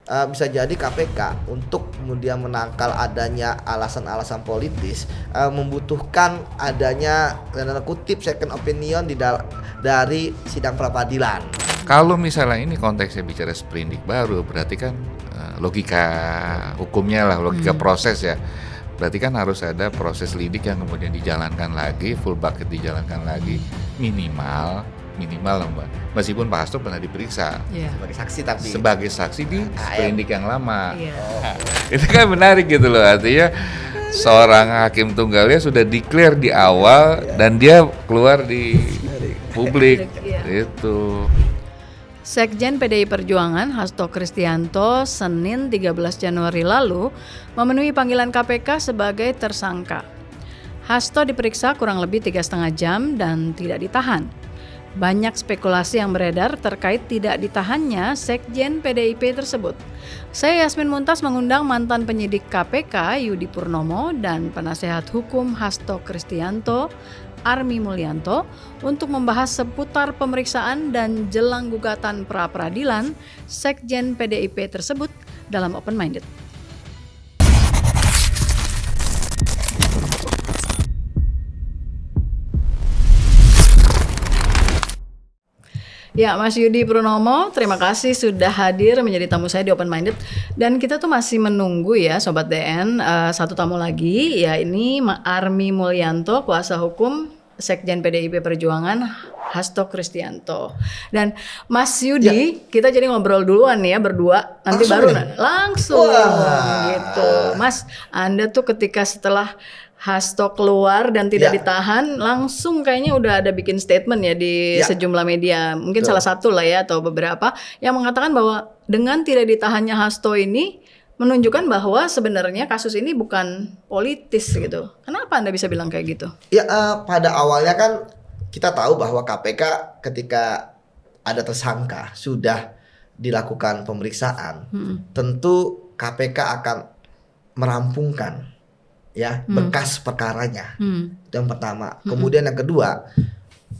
bisa jadi KPK untuk kemudian menangkal adanya alasan-alasan politis membutuhkan adanya tanda kutip second opinion dari sidang pra-peradilan. Kalau misalnya ini konteksnya bicara sprindik baru, berarti kan logika hukumnya lah, logika proses ya. Berarti kan harus ada proses lidik yang kemudian dijalankan lagi, full bucket dijalankan lagi, minimal lah Mbak. Meskipun Pak Hasto pernah diperiksa sebagai saksi di sprindik yang lama. Itu kan menarik gitu loh, artinya seorang hakim tunggalnya sudah declare di awal dan dia keluar di publik itu. Sekjen PDI Perjuangan Hasto Kristianto Senin 13 Januari lalu memenuhi panggilan KPK sebagai tersangka. Hasto diperiksa kurang lebih 3,5 jam dan tidak ditahan. Banyak spekulasi yang beredar terkait tidak ditahannya Sekjen PDIP tersebut. Saya Yasmin Muntas mengundang mantan penyidik KPK Yudi Purnomo dan penasehat hukum Hasto Kristianto Army Mulyanto untuk membahas seputar pemeriksaan dan jelang gugatan pra-peradilan Sekjen PDIP tersebut dalam Open Minded. Ya, Mas Yudi Purnomo, terima kasih sudah hadir menjadi tamu saya di Open Minded. Dan kita tuh masih menunggu ya Sobat DN, satu tamu lagi, ya ini Army Mulyanto, kuasa hukum Sekjen PDIP Perjuangan Hasto Kristianto. Dan Mas Yudi, kita jadi ngobrol duluan ya berdua, nanti baru langsung gitu. Mas, Anda tuh ketika setelah Hasto keluar dan tidak ditahan, langsung kayaknya udah ada bikin statement ya di sejumlah media. Mungkin salah satu lah ya atau beberapa yang mengatakan bahwa dengan tidak ditahannya Hasto ini menunjukkan bahwa sebenarnya kasus ini bukan politis gitu. Kenapa Anda bisa bilang kayak gitu? Ya pada awalnya kan kita tahu bahwa KPK ketika ada tersangka sudah dilakukan pemeriksaan, tentu KPK akan merampungkan ya berkas perkaranya. Yang pertama. Kemudian yang kedua,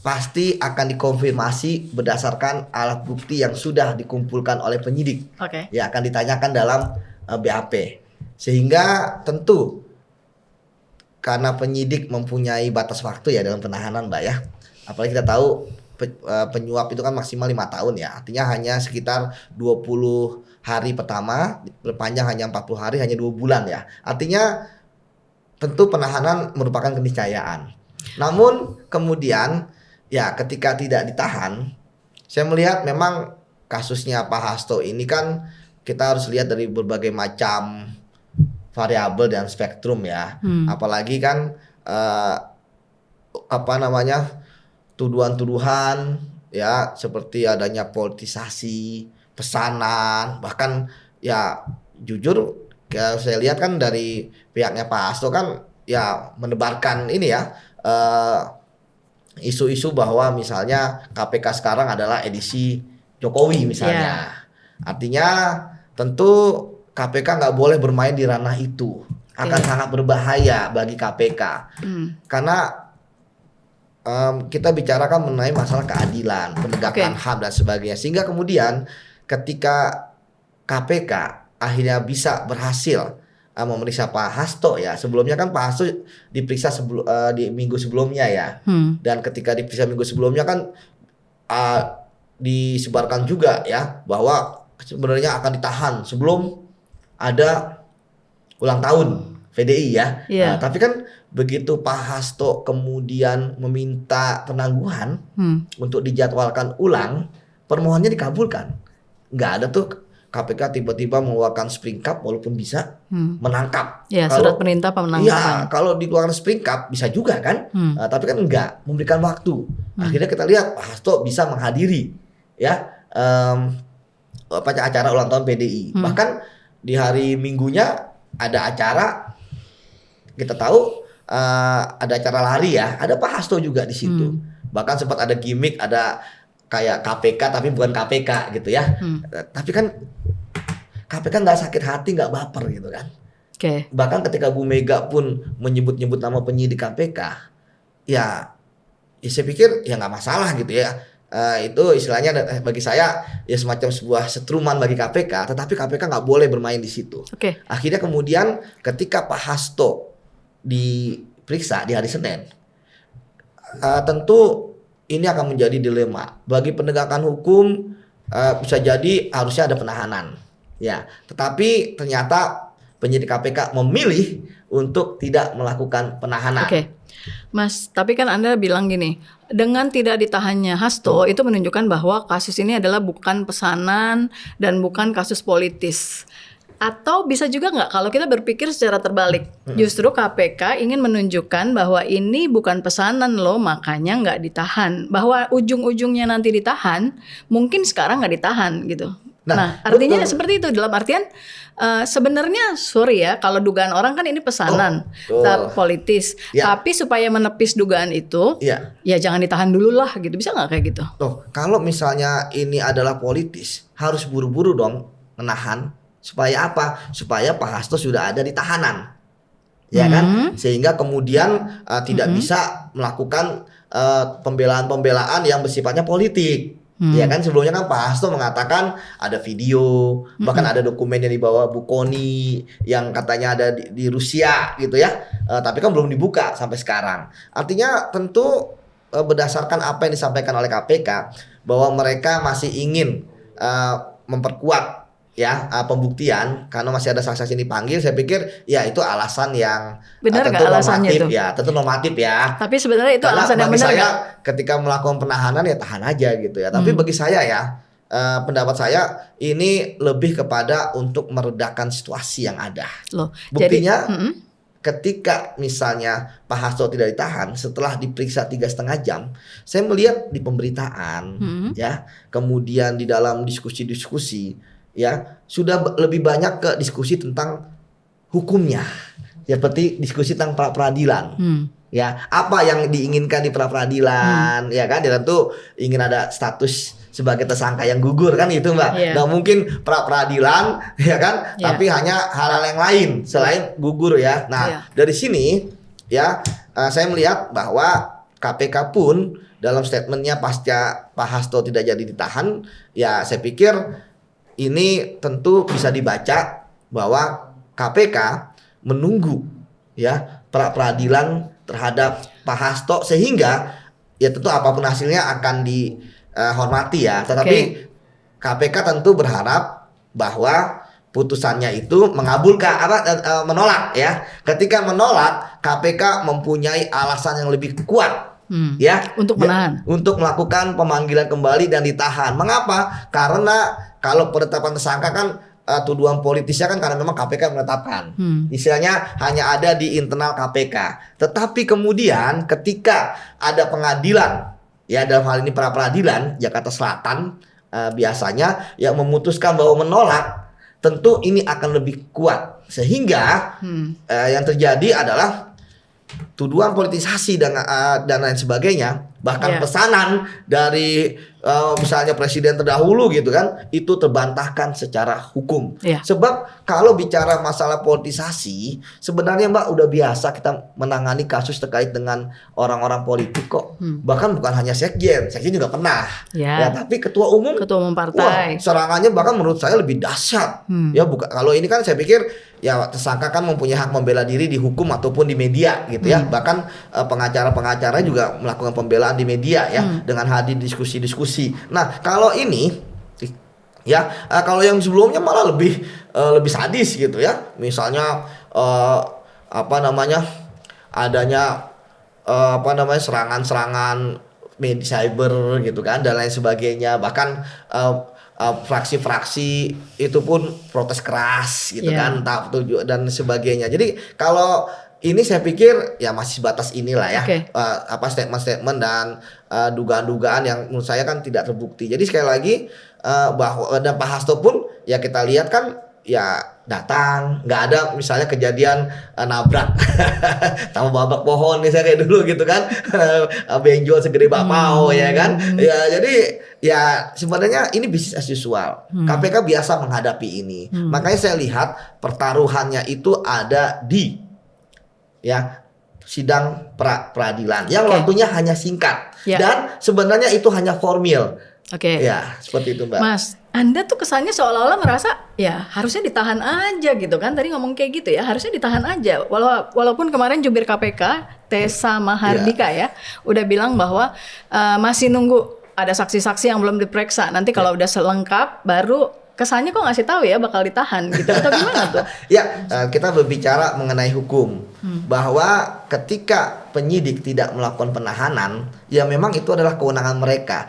pasti akan dikonfirmasi berdasarkan alat bukti yang sudah dikumpulkan oleh penyidik. Ya akan ditanyakan dalam BAP. Sehingga tentu karena penyidik mempunyai batas waktu ya dalam penahanan Mbak ya. Apalagi kita tahu penyuap itu kan maksimal 5 tahun ya. Artinya hanya sekitar 20 hari pertama, berpanjang hanya 40 hari, hanya 2 bulan ya. Artinya tentu penahanan merupakan keniscayaan. Namun kemudian ya ketika tidak ditahan, saya melihat memang kasusnya Pak Hasto ini kan kita harus lihat dari berbagai macam variabel dan spektrum ya. Apalagi kan tuduhan-tuduhan ya seperti adanya politisasi, pesanan, bahkan ya jujur saya lihat kan dari pihaknya Pak Hasto kan ya menebarkan ini ya isu-isu bahwa misalnya KPK sekarang adalah edisi Jokowi misalnya. Artinya tentu KPK nggak boleh bermain di ranah itu, akan sangat berbahaya bagi KPK karena kita bicarakan mengenai masalah keadilan, penegakan HAM dan sebagainya, sehingga kemudian ketika KPK akhirnya bisa berhasil memeriksa Pak Hasto ya. Sebelumnya kan Pak Hasto diperiksa di minggu sebelumnya ya. Dan ketika diperiksa minggu sebelumnya kan disebarkan juga ya bahwa sebenarnya akan ditahan sebelum ada ulang tahun PDI ya. Tapi kan begitu Pak Hasto kemudian meminta penangguhan untuk dijadwalkan ulang, permohonannya dikabulkan. Nggak ada tuh KPK tiba-tiba mengeluarkan springkap walaupun bisa menangkap. Ya, surat perintah penangkapan. Iya, kalau dikeluarkan springkap bisa juga kan, tapi kan enggak, memberikan waktu. Akhirnya kita lihat Pak Hasto bisa menghadiri ya acara ulang tahun PDI. Bahkan di hari Minggunya ada acara, kita tahu ada acara lari ya, ada Pak Hasto juga di situ. Bahkan sempat ada gimmick, ada kayak KPK tapi bukan KPK gitu ya. Tapi kan KPK nggak sakit hati, nggak baper gitu kan. Bahkan ketika Bu Mega pun menyebut-nyebut nama penyidik KPK, ya saya pikir ya nggak masalah gitu ya. Itu istilahnya bagi saya ya semacam sebuah setruman bagi KPK, tetapi KPK nggak boleh bermain di situ. Akhirnya kemudian ketika Pak Hasto diperiksa di hari Senin, tentu ini akan menjadi dilema bagi penegakan hukum. Bisa jadi harusnya ada penahanan, ya. Tetapi ternyata penyidik KPK memilih untuk tidak melakukan penahanan. Mas, tapi kan Anda bilang gini, dengan tidak ditahannya Hasto itu menunjukkan bahwa kasus ini adalah bukan pesanan dan bukan kasus politis. Atau bisa juga nggak kalau kita berpikir secara terbalik, justru KPK ingin menunjukkan bahwa ini bukan pesanan loh, makanya nggak ditahan. Bahwa ujung-ujungnya nanti ditahan, mungkin sekarang nggak ditahan gitu. Nah, artinya seperti itu, dalam artian sebenarnya sorry ya, kalau dugaan orang kan ini pesanan politis, tapi supaya menepis dugaan itu, ya jangan ditahan dulu lah gitu, bisa nggak kayak gitu? Kalau misalnya ini adalah politis, harus buru-buru dong menahan, supaya apa? Supaya Pak Hasto sudah ada di tahanan, ya kan? Sehingga kemudian tidak bisa melakukan pembelaan-pembelaan yang bersifatnya politik. Ya kan, sebelumnya kan Pak Hasto mengatakan ada video, bahkan ada dokumen yang dibawa Bu Kony yang katanya ada di Rusia gitu ya, tapi kan belum dibuka sampai sekarang. Artinya tentu berdasarkan apa yang disampaikan oleh KPK bahwa mereka masih ingin memperkuat ya pembuktian karena masih ada saksi yang dipanggil. Saya pikir ya itu alasan yang benar tentu normatif itu? Ya, tentu normatif ya. Tapi sebenarnya itu karena alasan yang benar. Bagi saya ketika melakukan penahanan ya tahan aja gitu ya. Tapi bagi saya ya pendapat saya ini lebih kepada untuk meredakan situasi yang ada. Buktinya ketika misalnya Pak Hasto tidak ditahan setelah diperiksa 3,5 jam, saya melihat di pemberitaan ya, kemudian di dalam diskusi-diskusi ya sudah lebih banyak ke diskusi tentang hukumnya, seperti diskusi tentang pra peradilan. Ya, apa yang diinginkan di pra peradilan, ya kan? Dia tentu ingin ada status sebagai tersangka yang gugur kan itu Mbak. Nggak mungkin pra peradilan, ya kan? Tapi hanya hal-hal yang lain selain gugur ya. Nah, dari sini ya saya melihat bahwa KPK pun dalam statementnya pasca Pak Hasto tidak jadi ditahan, ya saya pikir ini tentu bisa dibaca bahwa KPK menunggu ya pra peradilan terhadap Pak Hasto, sehingga ya tentu apapun hasilnya akan dihormati ya. Tetapi KPK tentu berharap bahwa putusannya itu mengabulkan menolak ya. Ketika menolak, KPK mempunyai alasan yang lebih kuat ya untuk menahan, untuk melakukan pemanggilan kembali dan ditahan. Mengapa? Karena kalau penetapan tersangka kan tuduhan politisnya kan karena memang KPK menetapkan. Istilahnya hanya ada di internal KPK. Tetapi kemudian ketika ada pengadilan, ya dalam hal ini pra peradilan Jakarta Selatan biasanya yang memutuskan bahwa menolak, tentu ini akan lebih kuat. Sehingga yang terjadi adalah tuduhan politisasi dan lain sebagainya, bahkan pesanan dari misalnya presiden terdahulu gitu kan, itu terbantahkan secara hukum. Sebab kalau bicara masalah politisasi, sebenarnya Mbak udah biasa kita menangani kasus terkait dengan orang-orang politik kok. Bahkan bukan hanya sekjen juga pernah. Ya, tapi ketua umum partai. Serangannya bahkan menurut saya lebih dahsyat. Ya kalau ini kan saya pikir ya tersangka kan mempunyai hak membela diri di hukum ataupun di media gitu ya. Bahkan pengacara-pengacara juga melakukan pembelaan di media ya, dengan hadir diskusi-diskusi. Nah, kalau ini ya kalau yang sebelumnya malah lebih sadis gitu ya. Misalnya adanya serangan-serangan media cyber gitu kan dan lain sebagainya. Bahkan fraksi-fraksi itu pun protes keras gitu kan, dan sebagainya. Jadi kalau ini saya pikir ya masih batas inilah ya, statement-statement dan dugaan-dugaan yang menurut saya kan tidak terbukti. Jadi sekali lagi bahwa dan Pak Hasto pun ya kita lihat kan ya datang, nggak ada misalnya kejadian nabrak sama babak pohon misalnya kayak dulu gitu kan, benjol segede bakpao ya kan. Ya jadi ya sebenarnya ini bisnis as usual. KPK biasa menghadapi ini. Makanya saya lihat pertaruhannya itu ada di sidang peradilan yang waktunya hanya singkat Ya. dan sebenarnya itu hanya formil. Oke. Ya, seperti itu, Mbak. Mas, Anda tuh kesannya seolah-olah merasa ya harusnya ditahan aja gitu kan. Tadi ngomong kayak gitu ya, harusnya ditahan aja. Walaupun kemarin jubir KPK Tessa Mahardika ya udah bilang bahwa masih nunggu ada saksi-saksi yang belum diperiksa. Nanti kalau udah selengkap baru kesannya kok ngasih tahu ya bakal ditahan gitu. Atau gimana tuh? Ya, kita berbicara mengenai hukum bahwa ketika penyidik tidak melakukan penahanan, ya memang itu adalah kewenangan mereka.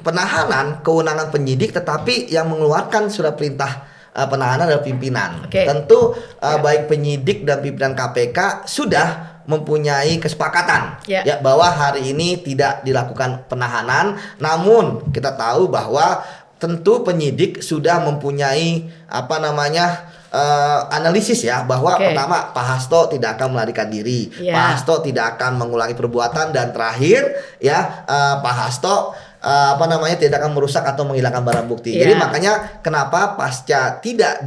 Penahanan kewenangan penyidik, tetapi yang mengeluarkan surat perintah penahanan adalah pimpinan. Oke. Tentu baik penyidik dan pimpinan KPK sudah mempunyai kesepakatan ya bahwa hari ini tidak dilakukan penahanan. Namun kita tahu bahwa tentu penyidik sudah mempunyai analisis ya bahwa pertama Pak Hasto tidak akan melarikan diri, Pak Hasto tidak akan mengulangi perbuatan, dan terakhir ya Pak Hasto tidak akan merusak atau menghilangkan barang bukti. Jadi makanya kenapa pasca tidak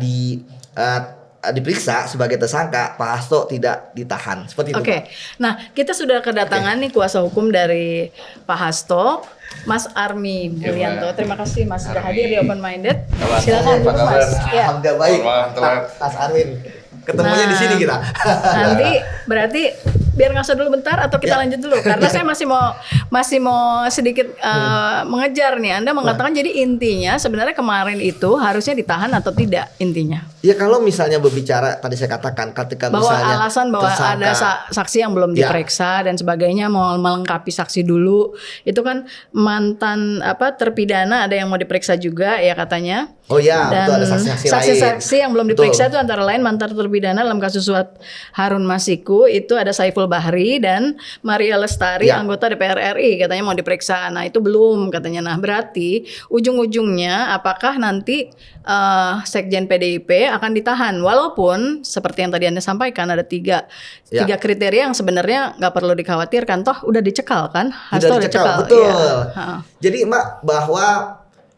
diperiksa sebagai tersangka, Pak Hasto tidak ditahan. Seperti itu. Oke. Nah, kita sudah kedatangan nih kuasa hukum dari Pak Hasto, Mas Army Mulyanto. Terima kasih Mas sudah hadir di Open Minded. Silakan dulu Mas. Ya. Alhamdulillah baik. Mas Armin. Ketemunya di sini kita. Nanti berarti biar ngasih dulu bentar atau kita lanjut dulu karena saya masih mau sedikit mengejar nih. Anda mengatakan jadi intinya sebenarnya kemarin itu harusnya ditahan atau tidak intinya? Ya kalau misalnya berbicara tadi saya katakan ketika bahwa misalnya alasan bahwa tersangka, ada saksi yang belum diperiksa dan sebagainya, mau melengkapi saksi dulu, itu kan mantan terpidana ada yang mau diperiksa juga ya katanya. Oh ya, dan betul, ada saksi-saksi lain. Saksi-saksi yang belum diperiksa itu antara lain mantan terpidana dalam kasus suap Harun Masiku, itu ada Saiful Bahri dan Maria Lestari, anggota DPR RI, katanya mau diperiksa. Nah itu belum katanya. Nah berarti ujung-ujungnya apakah nanti Sekjen PDIP akan ditahan, walaupun seperti yang tadi Anda sampaikan ada tiga kriteria yang sebenarnya nggak perlu dikhawatirkan, toh udah dicekal kan? Sudah dicekal, betul. Ya. Jadi Mbak, bahwa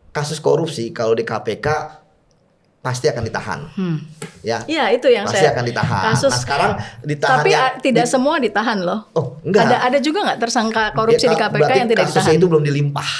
kasus korupsi kalau di KPK pasti akan ditahan. Ya itu yang pasti akan ditahan. Nah sekarang ditahan. Tapi tidak semua ditahan loh. Oh enggak. Ada juga nggak tersangka korupsi di KPK yang tidak ditahan? Kasusnya itu belum dilimpah.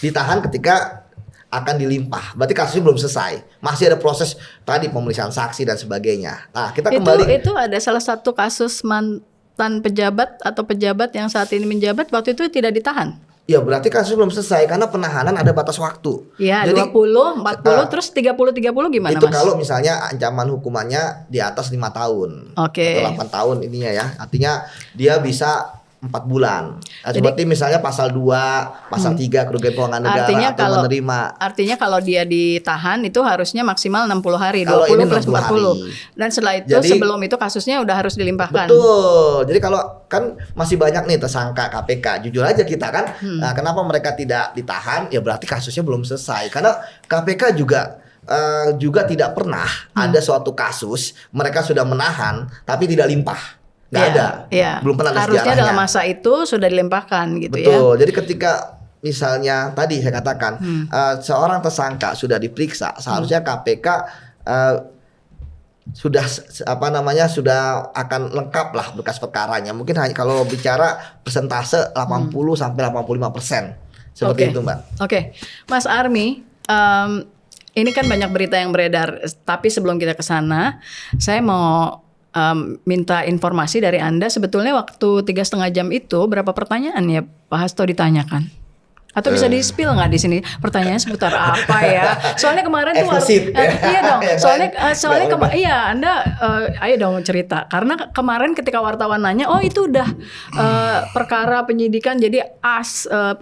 Ditahan ketika akan dilimpah. Berarti kasusnya belum selesai. Masih ada proses tadi pemeriksaan saksi dan sebagainya. Nah kita kembali. Itu ada salah satu kasus mantan pejabat atau pejabat yang saat ini menjabat waktu itu tidak ditahan. Ya berarti kasus belum selesai karena penahanan ada batas waktu. Ya, jadi 20, 40, terus 30 gimana itu Mas? Kalau misalnya ancaman hukumannya di atas 5 tahun atau 8 tahun ininya ya. Artinya dia bisa 4 bulan. Nah, seperti misalnya pasal 2, pasal 3 kerugian keuangan negara atau menerima. Artinya kalau dia ditahan itu harusnya maksimal 60 hari, kalau 20 ini plus 40. Hari. Dan setelah itu sebelum itu kasusnya udah harus dilimpahkan. Betul. Jadi kalau kan masih banyak nih tersangka KPK, jujur aja kita kan, nah, kenapa mereka tidak ditahan? Ya berarti kasusnya belum selesai. Karena KPK juga tidak pernah ada suatu kasus mereka sudah menahan tapi tidak limpah. Nggak ada, belum pernah ada harusnya sejarahnya. dalam masa itu sudah dilimpahkan gitu. Betul. Jadi ketika misalnya tadi saya katakan seorang tersangka sudah diperiksa, seharusnya KPK sudah akan lengkap lah berkas perkaranya. Mungkin hanya kalau bicara persentase 80 sampai 85%. Seperti itu, Mbak. Oke. Mas Army, ini kan banyak berita yang beredar, tapi sebelum kita ke sana, saya mau minta informasi dari Anda. Sebetulnya waktu 3,5 jam itu berapa pertanyaan ya Pak Hasto ditanyakan? Atau bisa di-spill nggak di sini pertanyaannya seputar apa ya? Soalnya kemarin tuh iya dong. Soalnya Anda ayo dong cerita. Karena kemarin ketika wartawan nanya, oh itu udah perkara penyidikan, jadi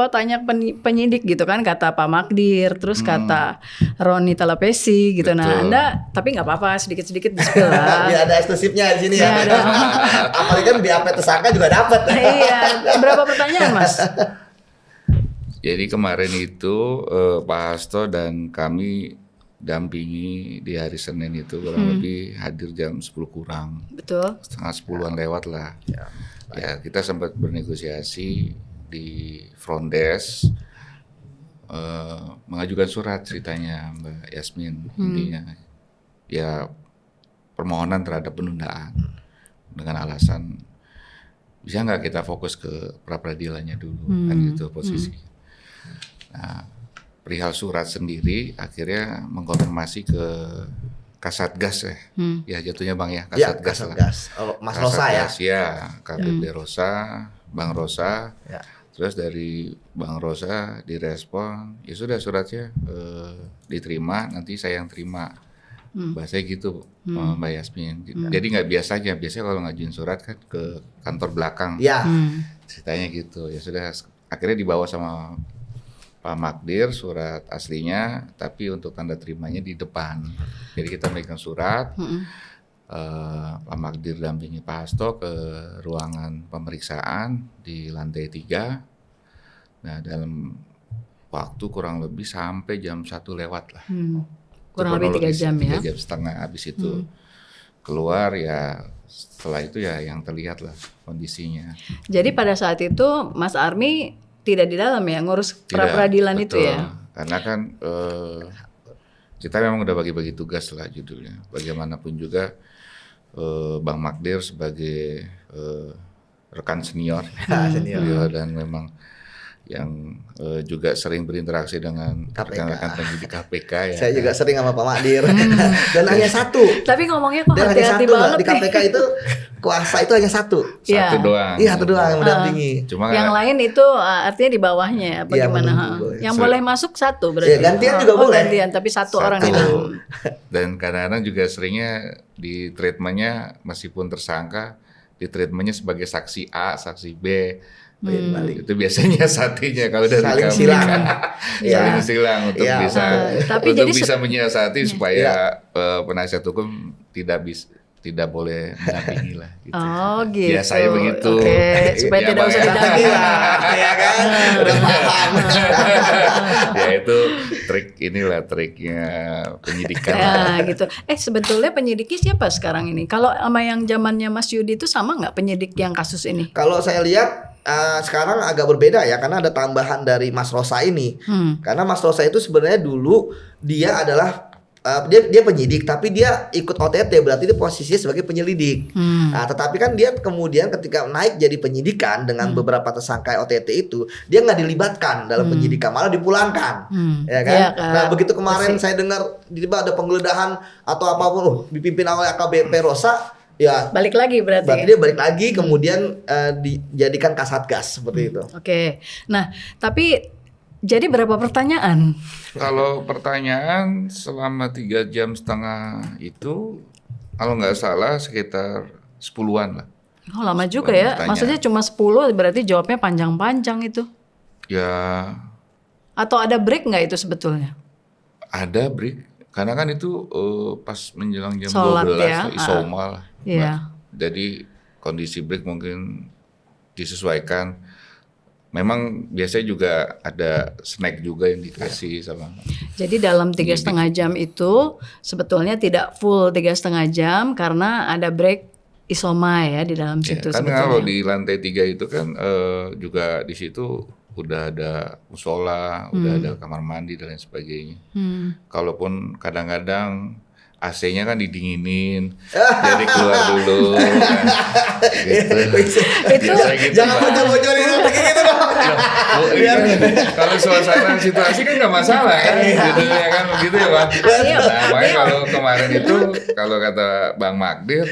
tanya penyidik gitu kan, kata Pak Magdir, terus kata Roni Talapesi gitu. Betul. Nah Anda tapi nggak apa-apa sedikit-sedikit di-spill lah. Biar ada eksklusifnya di sini ya. Apalagi kan BAP tersangka juga dapat. Iya. Berapa pertanyaan Mas? Jadi kemarin itu Pak Hasto dan kami dampingi di hari Senin itu kurang lebih hadir jam 10 kurang. Betul. Setengah 10-an lewat lah. Ya kita sempat bernegosiasi di front desk, mengajukan surat ceritanya Mbak Yasmin intinya. Ya permohonan terhadap penundaan. dengan alasan bisa nggak kita fokus ke pra peradilannya dulu, kan gitu posisi. Nah, perihal surat sendiri akhirnya mengkonfirmasi ke Kasatgas ya, ya jatuhnya Bang ya, Kasatgas lah. Kasatgas. Oh, Mas Rosa ya. Ya, KPP Rosa, Bang Rosa. Ya. Terus dari Bang Rosa direspon, ya sudah suratnya diterima, nanti saya yang terima. Bahasanya gitu, Mbak Yasmin. Jadi nggak biasanya kalau ngajuin surat kan ke kantor belakang. Ya. Ceritanya gitu. Ya sudah, akhirnya dibawa sama Pak Magdir surat aslinya, tapi untuk tanda terimanya di depan. Jadi kita memberikan surat. Pak Magdir dampingi Pak Hasto ke ruangan pemeriksaan di lantai 3. Nah, dalam waktu kurang lebih sampai jam 1 lewat lah. Kurang lebih 3 jam ya. 3 jam setengah habis itu keluar ya. Setelah itu ya yang terlihat lah kondisinya. Jadi pada saat itu Mas Army tidak di dalam ya ngurus pra peradilan itu ya. Karena kan kita memang udah bagi-bagi tugas lah judulnya. Bagaimanapun juga Bang Magdir sebagai rekan senior, dan memang yang juga sering berinteraksi dengan rekan-rekan penyidik KPK ya. Saya juga sering sama Pak Magdir. Dan hanya satu. Tapi ngomongnya kok Dan hanya hati-hati satu banget di KPK itu kuasa itu hanya satu. Satu doang. Iya, satu doang yang mendampingi. Cuma yang lain itu artinya di bawahnya apa Iya, gimana? menunggu. Yang boleh masuk satu berarti. Iya, gantian juga boleh. Gantian, tapi satu orang di Satu. dalam. Dan kadang-kadang juga seringnya di treatmentnya meskipun tersangka, di treatmentnya sebagai saksi A, saksi B. Itu biasanya satinya kalau dari Saling kami silang. saling silang untuk Iya. Tapi untuk jadi bisa menyiasati supaya penasihat hukum tidak boleh mendampingi lah gitu. Oh gitu. Biasanya begitu. Oke, supaya Ya, tidak Bang, usah ya. didampingi lah. Ya kan? Udah paham. Ya itu triknya penyidikan. Ya gitu. Sebetulnya penyidiknya siapa sekarang ini? Kalau sama yang zamannya Mas Yudi itu sama nggak penyidik yang kasus ini? Kalau saya lihat sekarang agak berbeda ya, karena ada tambahan dari Mas Rosa ini. Karena Mas Rosa itu sebenarnya dulu dia adalah dia penyidik, tapi dia ikut OTT, berarti dia posisinya sebagai penyelidik. Nah, tetapi kan dia kemudian ketika naik jadi penyidikan dengan beberapa tersangka OTT itu, dia nggak dilibatkan dalam penyidikan, malah dipulangkan, ya kan? Iya, Nah, begitu kemarin saya dengar tiba-tiba ada penggeledahan atau apapun, dipimpin oleh AKBP Rosa, ya Balik lagi berarti. dia balik lagi kemudian dijadikan Kasatgas seperti itu. Oke. Nah, tapi jadi berapa pertanyaan? Kalau pertanyaan selama 3 jam setengah itu, kalau nggak salah sekitar 10-an lah. Oh, lama juga ya. Bertanya. Maksudnya cuma 10 berarti jawabnya panjang-panjang itu. Ya Atau ada break nggak itu sebetulnya? ada break, karena kan itu pas menjelang jam Sholat 12 ya. isoma lah. Iya. Jadi kondisi break mungkin disesuaikan. Memang biasanya juga ada snack juga yang dikasih sama. Jadi dalam 3,5 jam itu sebetulnya tidak full 3,5 jam karena ada break isoma ya di dalam Ya, situ kan sebetulnya. kalau di lantai 3 itu kan juga di situ udah ada musola, udah ada kamar mandi dan lain sebagainya. Kalaupun kadang-kadang AC-nya kan didinginin, jadi keluar dulu. Kan, gitu. Itu Biasanya gitu, Jangan Mbak. bocor-bocorin kayak gitu dong. Kalau suasana situasi kan nggak masalah kan, gitu ya kan, begitu ya Bang. Nah, makanya kalau kemarin itu, kalau kata Bang Magdir,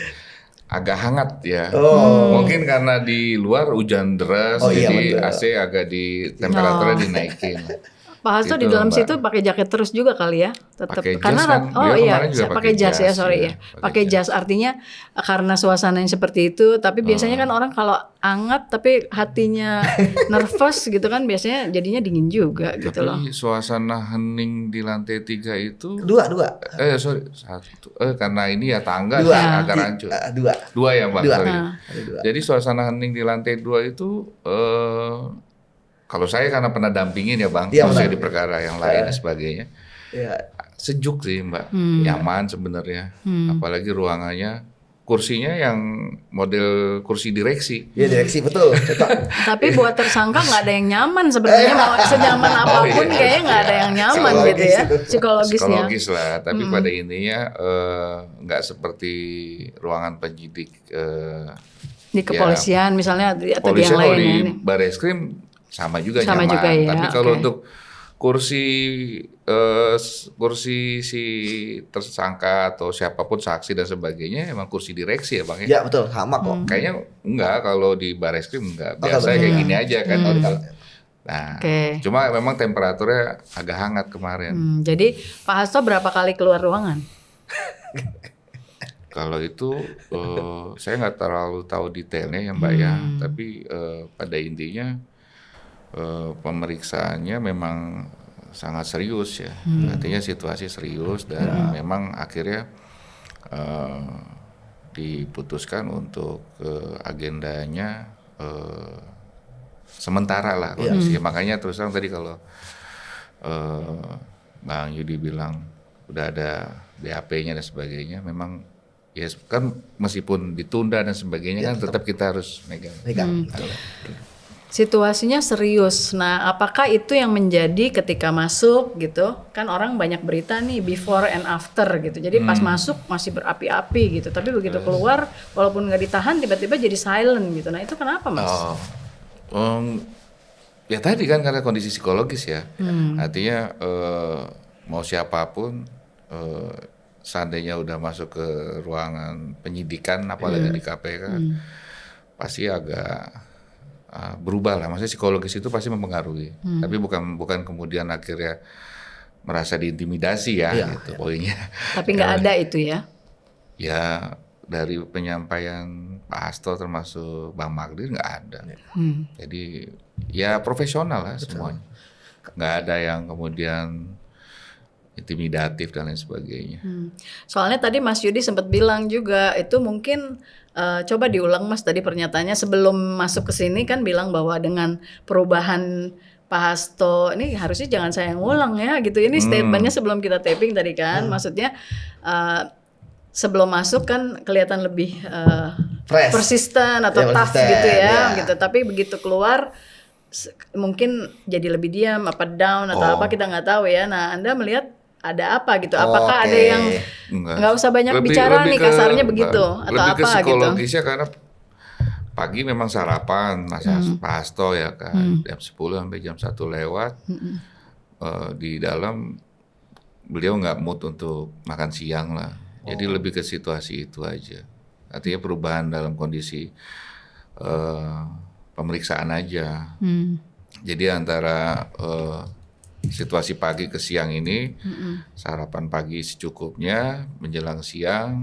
agak hangat ya. Mungkin karena di luar hujan deras, Oh, iya, jadi betul. AC agak temperaturnya dinaikin. Pak Hasto di Gitu, dalam Mbak. situ pakai jaket terus juga kali ya, tetap Pakai jas karena kan, oh beliau iya kemarin juga pakai pakai jas ya jas, sorry iya, ya pakai pakai jas artinya karena suasana yang seperti itu tapi biasanya kan orang kalau anget tapi hatinya nervous gitu kan biasanya jadinya dingin juga gitu loh. Tapi suasana hening di lantai 3 itu, Dua. sorry, satu, karena ini ya tangga Dua. sih, agak rancu. Dua. Dua ya Bang, Dua. sorry. Ada dua. Jadi suasana hening di lantai 2 itu kalau saya karena pernah dampingin ya Bang, Iya, maksudnya benar. di perkara yang lain dan sebagainya, Ya. sejuk sih Mbak, nyaman sebenarnya, apalagi ruangannya kursinya yang model kursi direksi. Iya direksi betul. Tapi buat tersangka nggak ada yang nyaman sebenarnya, mau senyaman apapun kayaknya nggak ada yang nyaman gitu ya, psikologisnya. Psikologis lah, tapi pada intinya nggak seperti ruangan penyidik Di kepolisian misalnya atau di yang Polisian kalau lain di ya. Barreskrim sama juga Sama nyaman. juga ya, Tapi kalau oke. untuk kursi si tersangka atau siapapun saksi dan sebagainya emang kursi direksi ya Bang ya. Ya betul, sama kok. Kayaknya enggak kalau di Barreskrim enggak. Oh, Biasa enggak, kayak gini aja kan. Nah, Oke. cuma memang temperaturnya agak hangat kemarin. Jadi Pak Hasto berapa kali keluar ruangan? Kalau itu saya nggak terlalu tahu detailnya ya Mbak ya. Tapi pada intinya pemeriksaannya memang sangat serius ya. Artinya situasi serius dan memang akhirnya diputuskan untuk agendanya sementara lah kondisi. Makanya terus terang tadi kalau Bang Yudi bilang udah ada BAP-nya dan sebagainya, memang ya kan meskipun ditunda dan sebagainya kan tetap kita harus megang. Situasinya serius. Nah, apakah itu yang menjadi ketika masuk gitu? Kan orang banyak berita nih before and after gitu. Jadi pas masuk masih berapi-api gitu. Tapi begitu keluar walaupun nggak ditahan tiba-tiba jadi silent gitu. Nah, itu kenapa, Mas? Ya tadi kan karena kondisi psikologis ya. Artinya mau siapapun seandainya udah masuk ke ruangan penyidikan apalagi di KPK pasti agak berubah lah, maksudnya psikologis itu pasti mempengaruhi. Tapi bukan kemudian akhirnya merasa diintimidasi ya, gitu poinnya. Tapi nggak ada itu ya? Ya dari penyampaian Pak Hasto termasuk Bang Magdir nggak ada. Jadi ya profesional lah semuanya. Nggak ada yang kemudian intimidatif dan lain sebagainya. Soalnya tadi Mas Yudi sempat bilang juga itu mungkin coba diulang Mas tadi pernyataannya sebelum masuk ke sini kan bilang bahwa dengan perubahan Pak Hasto ini harusnya jangan saya yang ngulang ya gitu. Ini statementnya sebelum kita taping tadi kan, maksudnya sebelum masuk kan kelihatan lebih persisten atau tough gitu ya, gitu. Tapi begitu keluar mungkin jadi lebih diam apa down atau apa kita nggak tahu ya. Nah Anda melihat ada apa gitu? Apakah ada yang nggak usah banyak bicara nih kasarnya begitu atau lebih apa ke psikologisnya gitu? karena pagi memang sarapan Mas Pak Hasto ya kan jam 10 sampai jam 1 lewat di dalam beliau nggak mood untuk makan siang lah. Jadi lebih ke situasi itu aja. Artinya perubahan dalam kondisi pemeriksaan aja. Jadi antara situasi pagi ke siang ini sarapan pagi secukupnya, menjelang siang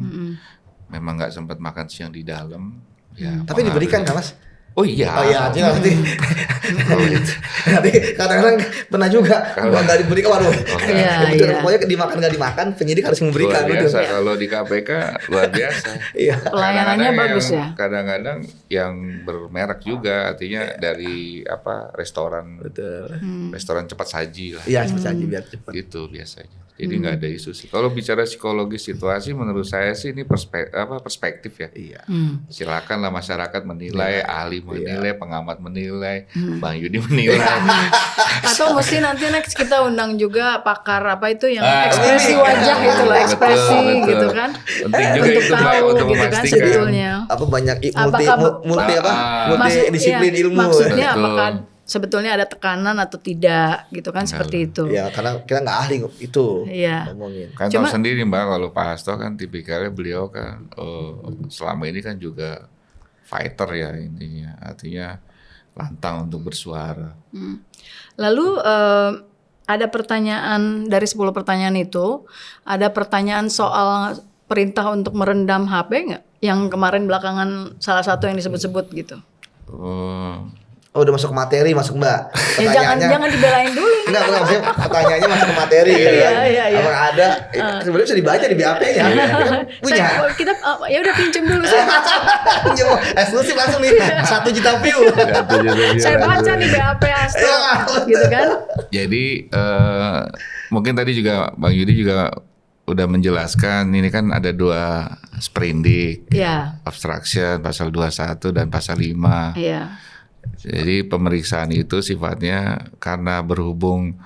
memang nggak sempat makan siang di dalam. Ya, Tapi diberikan kan Mas? Oh iya. Oh iya, nanti kadang-kadang pernah juga nggak diberikan, waduh. Pokoknya dimakan nggak dimakan, penyidik harus memberikan. Luar biasa kalau di KPK luar biasa. Pelayanannya bagus ya. Kadang-kadang yang bermerek juga, artinya dari restoran, restoran cepat saji lah. Iya cepat saji biar cepat. Gitu biasanya. Jadi nggak ada isu sih. Kalau bicara psikologis situasi, menurut saya sih ini perspektif ya. Iya. Silakanlah masyarakat menilai, ahli menilai, pengamat menilai, Bang Yudi menilai. Atau mesti nanti next kita undang juga pakar apa itu yang ekspresi wajah itu lah, ekspresi betul. gitu kan. Penting juga untuk itu tahu untuk gitu kan memastikan. sebetulnya. Apa banyak multi Maksud- ilmu. Maksudnya Betul. apakah sebetulnya ada tekanan atau tidak gitu kan seperti itu. Ya karena kita nggak ahli itu Iya. ngomongin. Kan tahu sendiri Mbak kalau Pak Hasto kan tipikalnya beliau kan selama ini kan juga fighter ya intinya, artinya lantang untuk bersuara. Lalu ada pertanyaan dari 10 pertanyaan itu, ada pertanyaan soal perintah untuk merendam HP nggak? Yang kemarin belakangan salah satu yang disebut-sebut gitu. Oh udah masuk ke materi, masuk Mbak. Ya jangan dibelain dulu. Enggak, maksudnya pertanyaannya masuk ke materi gitu kan. Iya. Apa ada? Sebenarnya bisa dibaca di BAP-nya. Punya. Kita ya udah pinjem dulu saya baca. Eksklusif langsung nih 1 juta view. Saya baca nih BAP Hasto gitu kan. Jadi mungkin tadi juga Bang Yudi juga udah menjelaskan ini kan ada dua sprindik, Ya. obstruction pasal 21 dan pasal 5. Iya. Jadi pemeriksaan itu sifatnya karena berhubung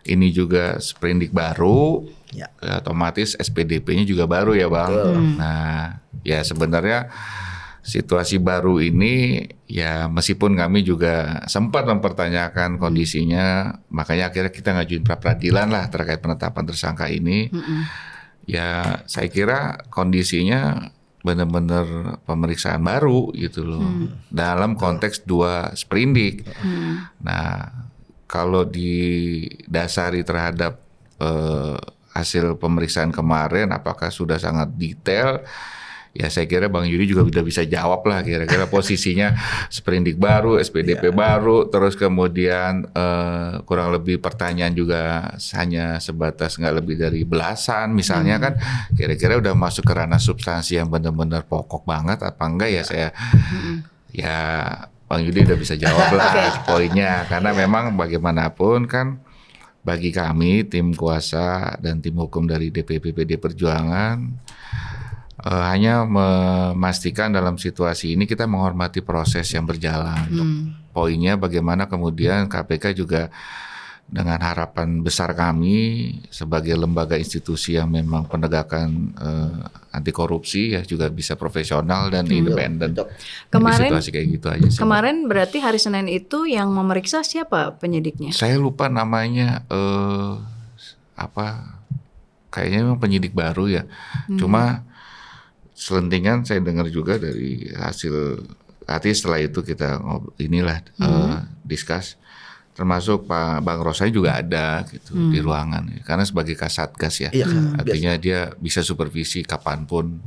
ini juga sprindik baru, Ya. ya otomatis SPDP-nya juga baru ya Bang. Nah ya sebenarnya situasi baru ini ya meskipun kami juga sempat mempertanyakan kondisinya, makanya akhirnya kita ngajuin pra-peradilan lah terkait penetapan tersangka ini. Ya saya kira kondisinya benar-benar pemeriksaan baru gitu loh dalam konteks 2 sprindik. Nah kalau didasari terhadap hasil pemeriksaan kemarin apakah sudah sangat detail, ya saya kira Bang Yudi juga udah bisa jawab lah kira-kira posisinya sprindik baru, SPDP baru, terus kemudian kurang lebih pertanyaan juga hanya sebatas nggak lebih dari belasan misalnya kan, kira-kira udah masuk ke ranah substansi yang benar-benar pokok banget apa enggak ya saya ya Bang Yudi udah bisa jawab lah poinnya, karena memang bagaimanapun kan bagi kami tim kuasa dan tim hukum dari DPP PD Perjuangan hanya memastikan dalam situasi ini kita menghormati proses yang berjalan. Poinnya bagaimana kemudian KPK juga dengan harapan besar kami sebagai lembaga institusi yang memang penegakan anti korupsi ya juga bisa profesional dan independen. Kemarin situasi kayak gitu aja sih. Kemarin berarti hari Senin itu yang memeriksa siapa penyidiknya? Saya lupa namanya kayaknya memang penyidik baru ya. Cuma selentingan saya dengar juga dari hasil setelah itu kita discuss, termasuk Pak Bang Rosai juga ada gitu di ruangan karena sebagai Kasatgas ya, artinya dia bisa supervisi kapanpun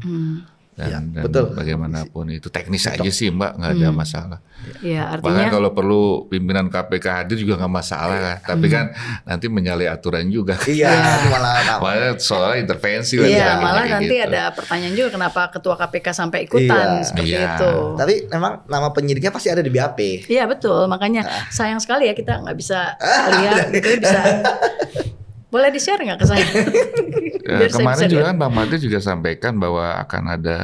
dan betul. Bagaimanapun itu teknis aja sih Mbak, nggak ada masalah. Ya, Bahkan artinya kalau perlu pimpinan KPK hadir juga nggak masalah kan, tapi kan nanti menyalahi aturan juga. Iya, malah soalnya intervensi iya, lagi, malah kayak nanti gitu. ada pertanyaan juga kenapa ketua KPK sampai ikutan seperti Iya. itu. Tapi memang nama penyidiknya pasti ada di BAP. Iya betul, makanya sayang sekali ya kita nggak bisa lihat, gitu bisa. Boleh di-share nggak ke saya? Biar saya Kemarin bisa juga lihat. kan Bang Made juga sampaikan bahwa akan ada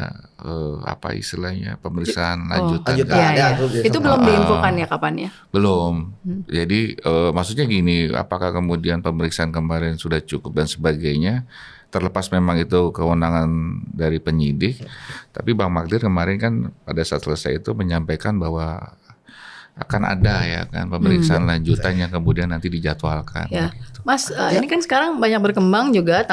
istilahnya pemeriksaan lanjutan. lanjutan. kan? Iya, Ada, iya. Itu belum diinfokan ya kapannya? Belum. Jadi maksudnya gini, apakah kemudian pemeriksaan kemarin sudah cukup dan sebagainya? Terlepas memang itu kewenangan dari penyidik, tapi Bang Magdir kemarin kan pada saat selesai itu menyampaikan bahwa akan ada ya kan pemeriksaan lanjutan yang kemudian nanti dijadwalkan. Ya, Mas, ini kan sekarang banyak berkembang juga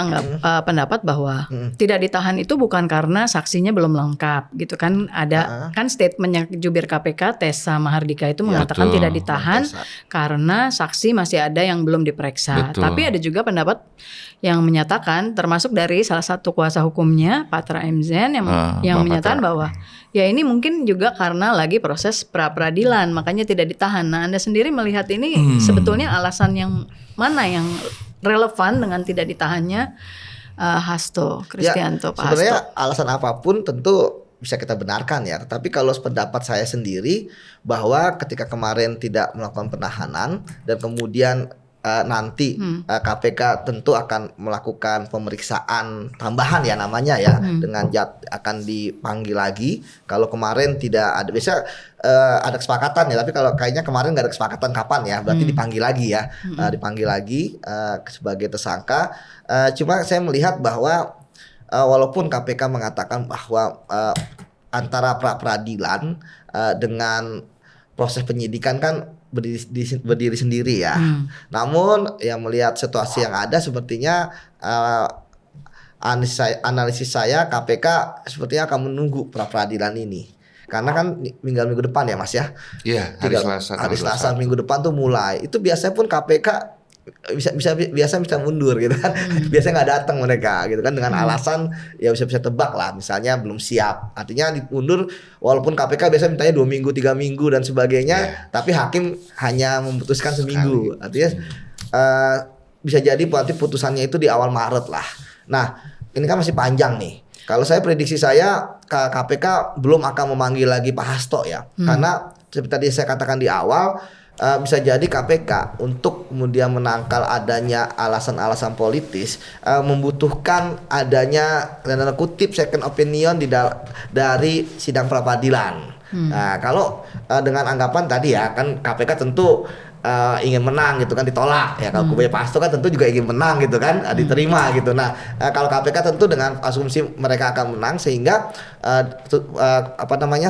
pendapat bahwa tidak ditahan itu bukan karena saksinya belum lengkap, gitu kan? Ada kan statementnya jubir KPK Tessa Mahardika itu mengatakan betul. tidak ditahan karena saksi masih ada yang belum diperiksa. Betul. Tapi ada juga pendapat yang menyatakan, termasuk dari salah satu kuasa hukumnya Patra M. Zen yang menyatakan bahwa ya ini mungkin juga karena lagi proses pra-peradilan, makanya tidak ditahan. Nah, Anda sendiri melihat ini sebetulnya alasan yang mana yang relevan dengan tidak ditahannya Hasto Kristianto, Pak Hasto? Sebenarnya alasan apapun tentu bisa kita benarkan ya. Tetapi kalau pendapat saya sendiri bahwa ketika kemarin tidak melakukan penahanan dan kemudian nanti KPK tentu akan melakukan pemeriksaan tambahan ya namanya ya, dengan akan dipanggil lagi. Kalau kemarin tidak ada, biasa ada kesepakatan ya, tapi kalau kayaknya kemarin nggak ada kesepakatan kapan ya, berarti dipanggil lagi ya, dipanggil lagi sebagai tersangka. Cuma saya melihat bahwa walaupun KPK mengatakan bahwa antara pra-peradilan dengan proses penyidikan kan berdiri sendiri ya. Namun yang melihat situasi yang ada sepertinya analisis saya KPK sepertinya akan menunggu pra-peradilan ini. Karena kan minggu depan ya Mas ya. Iya, hari Selasa minggu depan tuh mulai. Itu biasanya pun KPK biasa bisa mundur gitu kan. Biasanya nggak datang mereka gitu kan dengan alasan ya bisa tebak lah, misalnya belum siap. Artinya diundur walaupun KPK biasa mintanya 2 minggu, 3 minggu dan sebagainya, tapi hakim hanya memutuskan seminggu. Artinya bisa jadi nanti putusannya itu di awal Maret lah. Nah, ini kan masih panjang nih. Kalau saya prediksi saya KPK belum akan memanggil lagi Pak Hasto ya. Karena seperti tadi saya katakan di awal, bisa jadi KPK untuk kemudian menangkal adanya alasan-alasan politis membutuhkan adanya tanda kutip second opinion dari sidang pra-peradilan. Nah, kalau dengan anggapan tadi ya kan KPK tentu ingin menang gitu kan, ditolak ya. Kalau kubunya Pak Hasto kan tentu juga ingin menang gitu kan, diterima gitu. Nah, kalau KPK tentu dengan asumsi mereka akan menang sehingga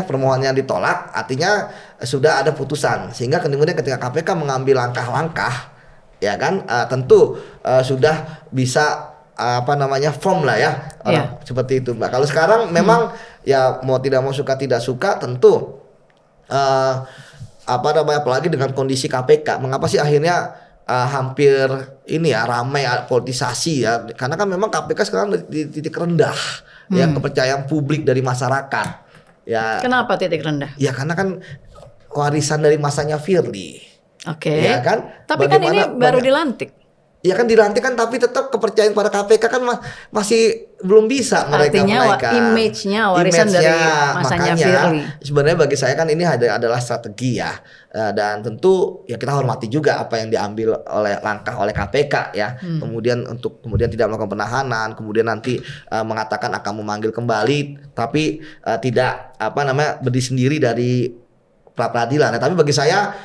permohonannya ditolak, artinya sudah ada putusan, sehingga kemudian ketika KPK mengambil langkah-langkah ya kan, tentu sudah bisa firm lah ya, seperti itu Mbak. Kalau sekarang memang ya mau tidak mau suka tidak suka tentu apalagi dengan kondisi KPK, mengapa sih akhirnya hampir ini ya ramai politisasi ya, karena kan memang KPK sekarang di titik rendah ya, kepercayaan publik dari masyarakat ya. Kenapa titik rendah? Ya karena kan warisan dari masanya Firly. Oke. Ya kan? Tapi kan ini baru dilantik. Ya kan dilantik kan, tapi tetap kepercayaan pada KPK kan masih belum bisa mereka menaikkan. Image-nya warisan dari masanya Firly. Sebenarnya bagi saya kan ini adalah strategi ya, dan tentu ya kita hormati juga apa yang diambil oleh KPK ya. Kemudian tidak melakukan penahanan, kemudian nanti mengatakan akan memanggil kembali, tapi tidak berdiri sendiri dari pra-peradilan. Nah, tapi bagi saya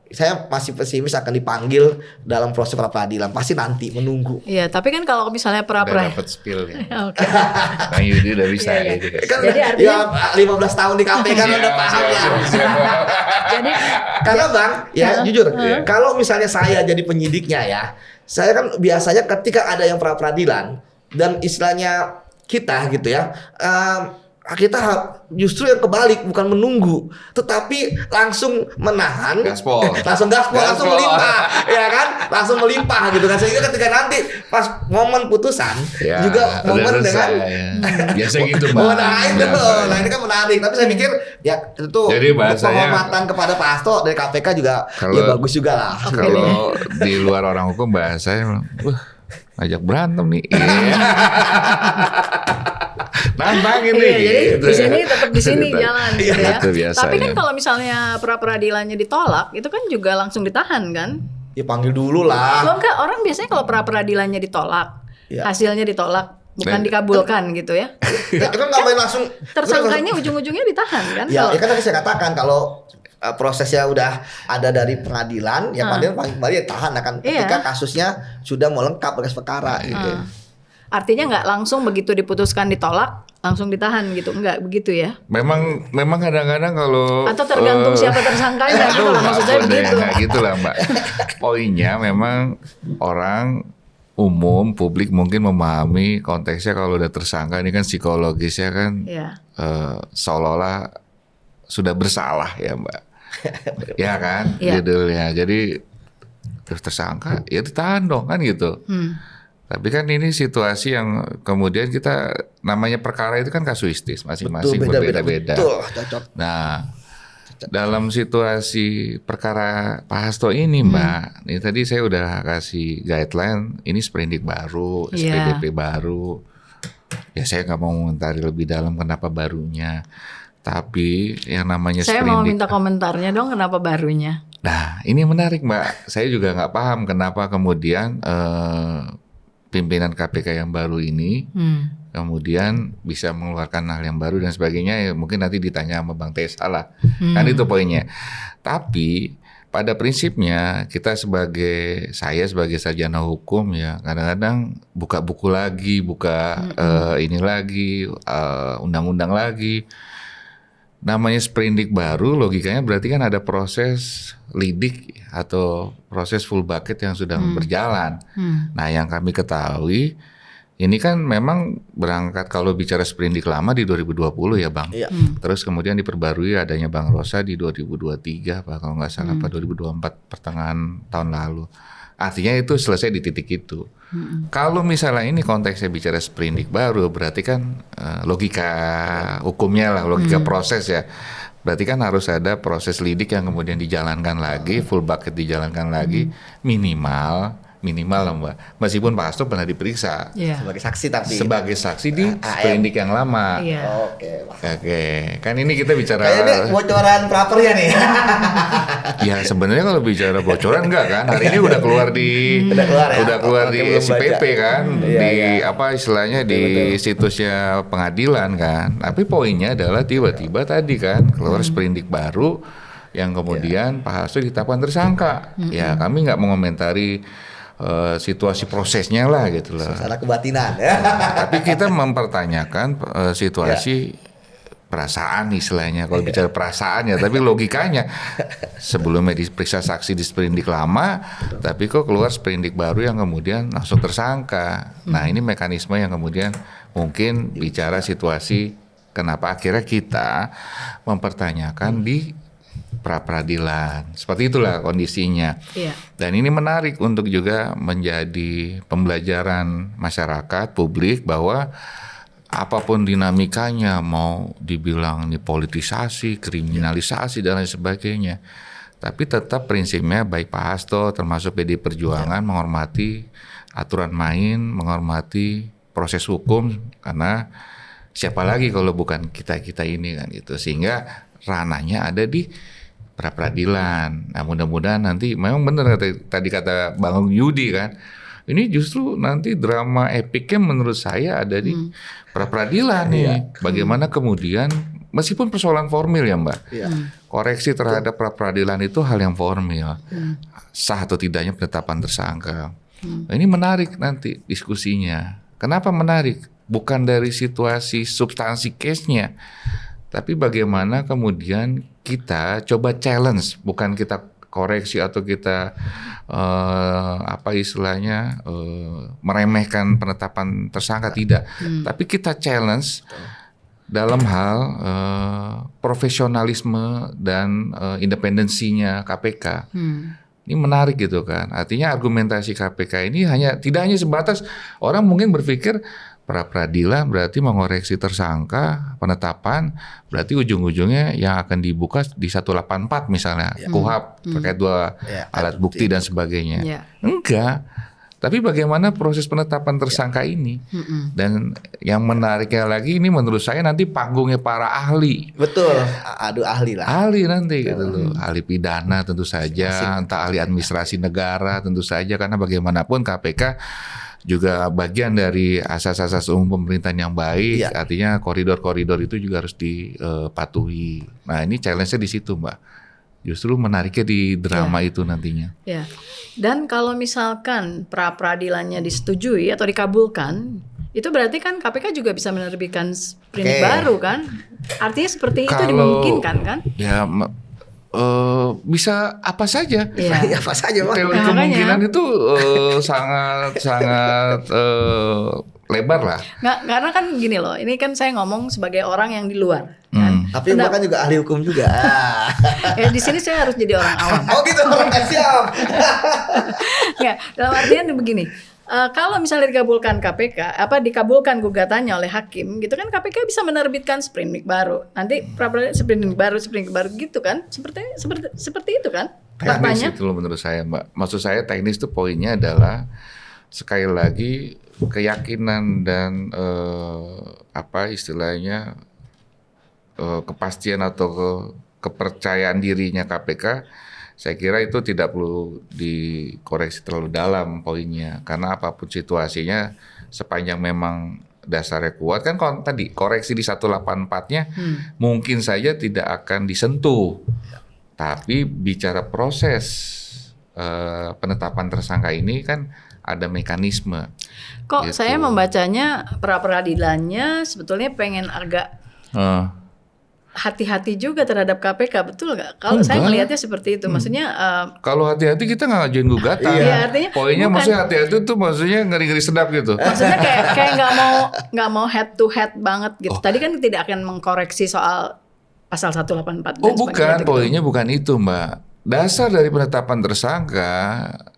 saya masih pesimis akan dipanggil dalam proses pra-peradilan, pasti nanti menunggu. Iya, tapi kan kalau misalnya udah dapat spill ya. Oke. Kang Yudi udah bisa ya. Kan jadi artinya 15 tahun di KPK kan udah paham ya. Jadi karena Bang, ya jujur, kalau misalnya saya jadi penyidiknya ya, saya kan biasanya ketika ada yang pra-peradilan dan istilahnya kita gitu ya, kita justru yang kebalik, bukan menunggu, tetapi langsung menahan, langsung gaspol, langsung melimpah, ya kan, langsung melimpah gitu kan, sehingga ketika nanti pas momen putusan ya, juga momen dengan biasa gitu Mbak. Nah ini kan menarik, tapi saya pikir ya itu penghormatan kepada Pak Hasto dari KPK juga ya bagus juga lah. Kalau di luar orang hukum bahasanya, ngajak berantem nih. Nantangin nih. Jadi di sini tetap di sini jalan gitu ya. Tapi kan kalau misalnya pra-peradilannya ditolak, itu kan juga langsung ditahan kan? Ya panggil dulu lah. Loh enggak, orang biasanya kalau pra-peradilannya ditolak, hasilnya ditolak, bukan dikabulkan gitu ya. Ya kan nggak main langsung. Tersangkanya ujung-ujungnya ditahan kan? Ya kan tadi saya katakan kalau prosesnya udah ada dari pengadilan, ya pengadilan kembali tahan akan ketika kasusnya sudah mau lengkap berkas perkara gitu. Artinya nggak langsung begitu diputuskan ditolak langsung ditahan gitu, nggak begitu ya? Memang kadang-kadang kalau atau tergantung siapa tersangkanya gitu lah, maksud saya begitu. Nah, gitulah Mbak. Poinnya memang orang umum publik mungkin memahami konteksnya kalau udah tersangka ini kan psikologisnya kan seolah-olah sudah bersalah ya Mbak. Ya kan judulnya. Jadi terus tersangka ya ditahan dong kan gitu. Tapi kan ini situasi yang kemudian kita namanya perkara itu kan kasuistis, masing-masing berbeda-beda. Nah, dalam situasi perkara Pak Hasto ini Mbak, ini tadi saya udah kasih guideline, ini sprindik baru, SPDP baru. Ya saya nggak mau mengomentari lebih dalam kenapa barunya. Tapi yang namanya saya sprindik. mau minta komentarnya dong kenapa barunya. Nah ini menarik Mbak, saya juga nggak paham kenapa kemudian pimpinan KPK yang baru ini kemudian bisa mengeluarkan hal yang baru dan sebagainya, ya mungkin nanti ditanya sama Bang Tesa lah. Kan itu poinnya. Tapi pada prinsipnya saya sebagai sarjana hukum ya kadang-kadang buka buku lagi, ini lagi, undang-undang lagi. Namanya sprindik baru, logikanya berarti kan ada proses lidik atau proses full bucket yang sudah berjalan. Nah, yang kami ketahui ini kan memang berangkat kalau bicara sprindik lama di 2020 ya Bang. Terus kemudian diperbarui adanya Bang Rosa di 2023 Pak kalau nggak salah, 2024 pertengahan tahun lalu. Artinya itu selesai di titik itu. Kalau misalnya ini konteksnya bicara sprindik baru, berarti kan logika hukumnya lah, logika proses ya. Berarti kan harus ada proses lidik yang kemudian dijalankan lagi, full bucket dijalankan lagi, minimal minimal lah Mbak. Meskipun Pak Hasto pernah diperiksa Iya. Sebagai saksi tapi. sebagai saksi di sprindik yang lama. Iya. Oke, kan ini kita bicara. Kayaknya bocoran prapernya nih. Ya sebenarnya kalau bicara bocoran enggak kan? Hari ini udah keluar di Udah keluar ya? udah keluar Oke, di belum SPP baca. kan, Iya, di iya. apa istilahnya di situsnya pengadilan kan. Tapi poinnya adalah tiba-tiba tadi kan keluar sprindik baru yang kemudian Pak Hasto ditetapkan tersangka. Ya kami nggak mengomentari situasi prosesnya lah gitu loh. Suasana kebatinan ya. Tapi kita mempertanyakan situasi perasaan istilahnya. Kalau bicara perasaan ya, tapi logikanya sebelumnya diperiksa saksi di sprindik lama, tapi kok keluar sprindik baru yang kemudian langsung tersangka. Nah ini mekanisme yang kemudian mungkin bicara situasi kenapa akhirnya kita mempertanyakan di pra-peradilan. Seperti itulah kondisinya. Iya. Dan ini menarik untuk juga menjadi pembelajaran masyarakat, publik bahwa apapun dinamikanya mau dibilang ini politisasi, kriminalisasi dan lain sebagainya. Tapi tetap prinsipnya baik Pak Hasto termasuk PD Perjuangan menghormati aturan main, menghormati proses hukum karena siapa lagi kalau bukan kita-kita ini kan gitu. Sehingga ranahnya ada di pra-peradilan. Nah mudah-mudahan nanti memang benar tadi kata Bang Yudi kan. Ini justru nanti drama epiknya menurut saya ada di pra-peradilan nih. Bagaimana kemudian meskipun persoalan formil ya Mbak. Koreksi terhadap pra-peradilan itu hal yang formil. Sah atau tidaknya penetapan tersangka. Nah, ini menarik nanti diskusinya. Kenapa menarik? Bukan dari situasi substansi case-nya. Tapi bagaimana kemudian kita coba challenge, bukan kita koreksi atau kita apa istilahnya meremehkan penetapan tersangka tidak, tapi kita challenge dalam hal profesionalisme dan independensinya KPK. Ini menarik gitu kan. Artinya argumentasi KPK ini tidak hanya sebatas orang mungkin berpikir pra-peradilan berarti mengoreksi tersangka, penetapan berarti ujung-ujungnya yang akan dibuka di 184 misalnya KUHP terkait dua alat bukti dan sebagainya. Enggak. Tapi bagaimana proses penetapan tersangka ini? Dan yang menariknya lagi ini menurut saya nanti panggungnya para ahli. Betul. Aduh ahli lah. Ahli nanti gitu loh. Ahli pidana tentu saja, entah ahli administrasi negara tentu saja karena bagaimanapun KPK juga bagian dari asas-asas umum pemerintahan yang baik, artinya koridor-koridor itu juga harus dipatuhi. Nah ini challenge-nya di situ Mbak. Justru menariknya di drama itu nantinya. Ya. Dan kalau misalkan pra-peradilannya disetujui atau dikabulkan, itu berarti kan KPK juga bisa menerbitkan sprindik baru kan? Artinya seperti itu dimungkinkan kan? Ya bisa apa saja. Iya. Apa saja Bang. Teori kemungkinan itu sangat lebar lah. Nggak, karena kan gini loh, ini kan saya ngomong sebagai orang yang di luar. Kan? Tapi Mbak kan juga ahli hukum juga. Ya di sini saya harus jadi orang awam. Oh gitu, siap. Nggak, dalam artian begini. Kalau misalnya dikabulkan KPK, dikabulkan gugatannya oleh hakim, gitu kan KPK bisa menerbitkan sprindik baru. Nanti sprindik baru gitu kan? Seperti itu kan? Teknis itu loh menurut saya Mbak. Maksud saya teknis itu poinnya adalah sekali lagi keyakinan dan apa istilahnya kepastian atau kepercayaan dirinya KPK. Saya kira itu tidak perlu dikoreksi terlalu dalam poinnya. Karena apapun situasinya sepanjang memang dasarnya kuat. Kan tadi koreksi di 184-nya mungkin saja tidak akan disentuh. Tapi bicara proses penetapan tersangka ini kan ada mekanisme. Kok gitu. Saya membacanya pra-peradilannya sebetulnya pengen agak hati-hati juga terhadap KPK, betul nggak? Kalau saya melihatnya seperti itu, maksudnya kalau hati-hati kita nggak ngajuin gugatan. Iya, artinya poinnya maksudnya hati-hati itu maksudnya ngeri-ngeri sedap gitu. Maksudnya kayak nggak mau head to head banget gitu. Tadi kan tidak akan mengkoreksi soal pasal 184 dan bukan, poinnya bukan itu Mbak. dasar dari penetapan tersangka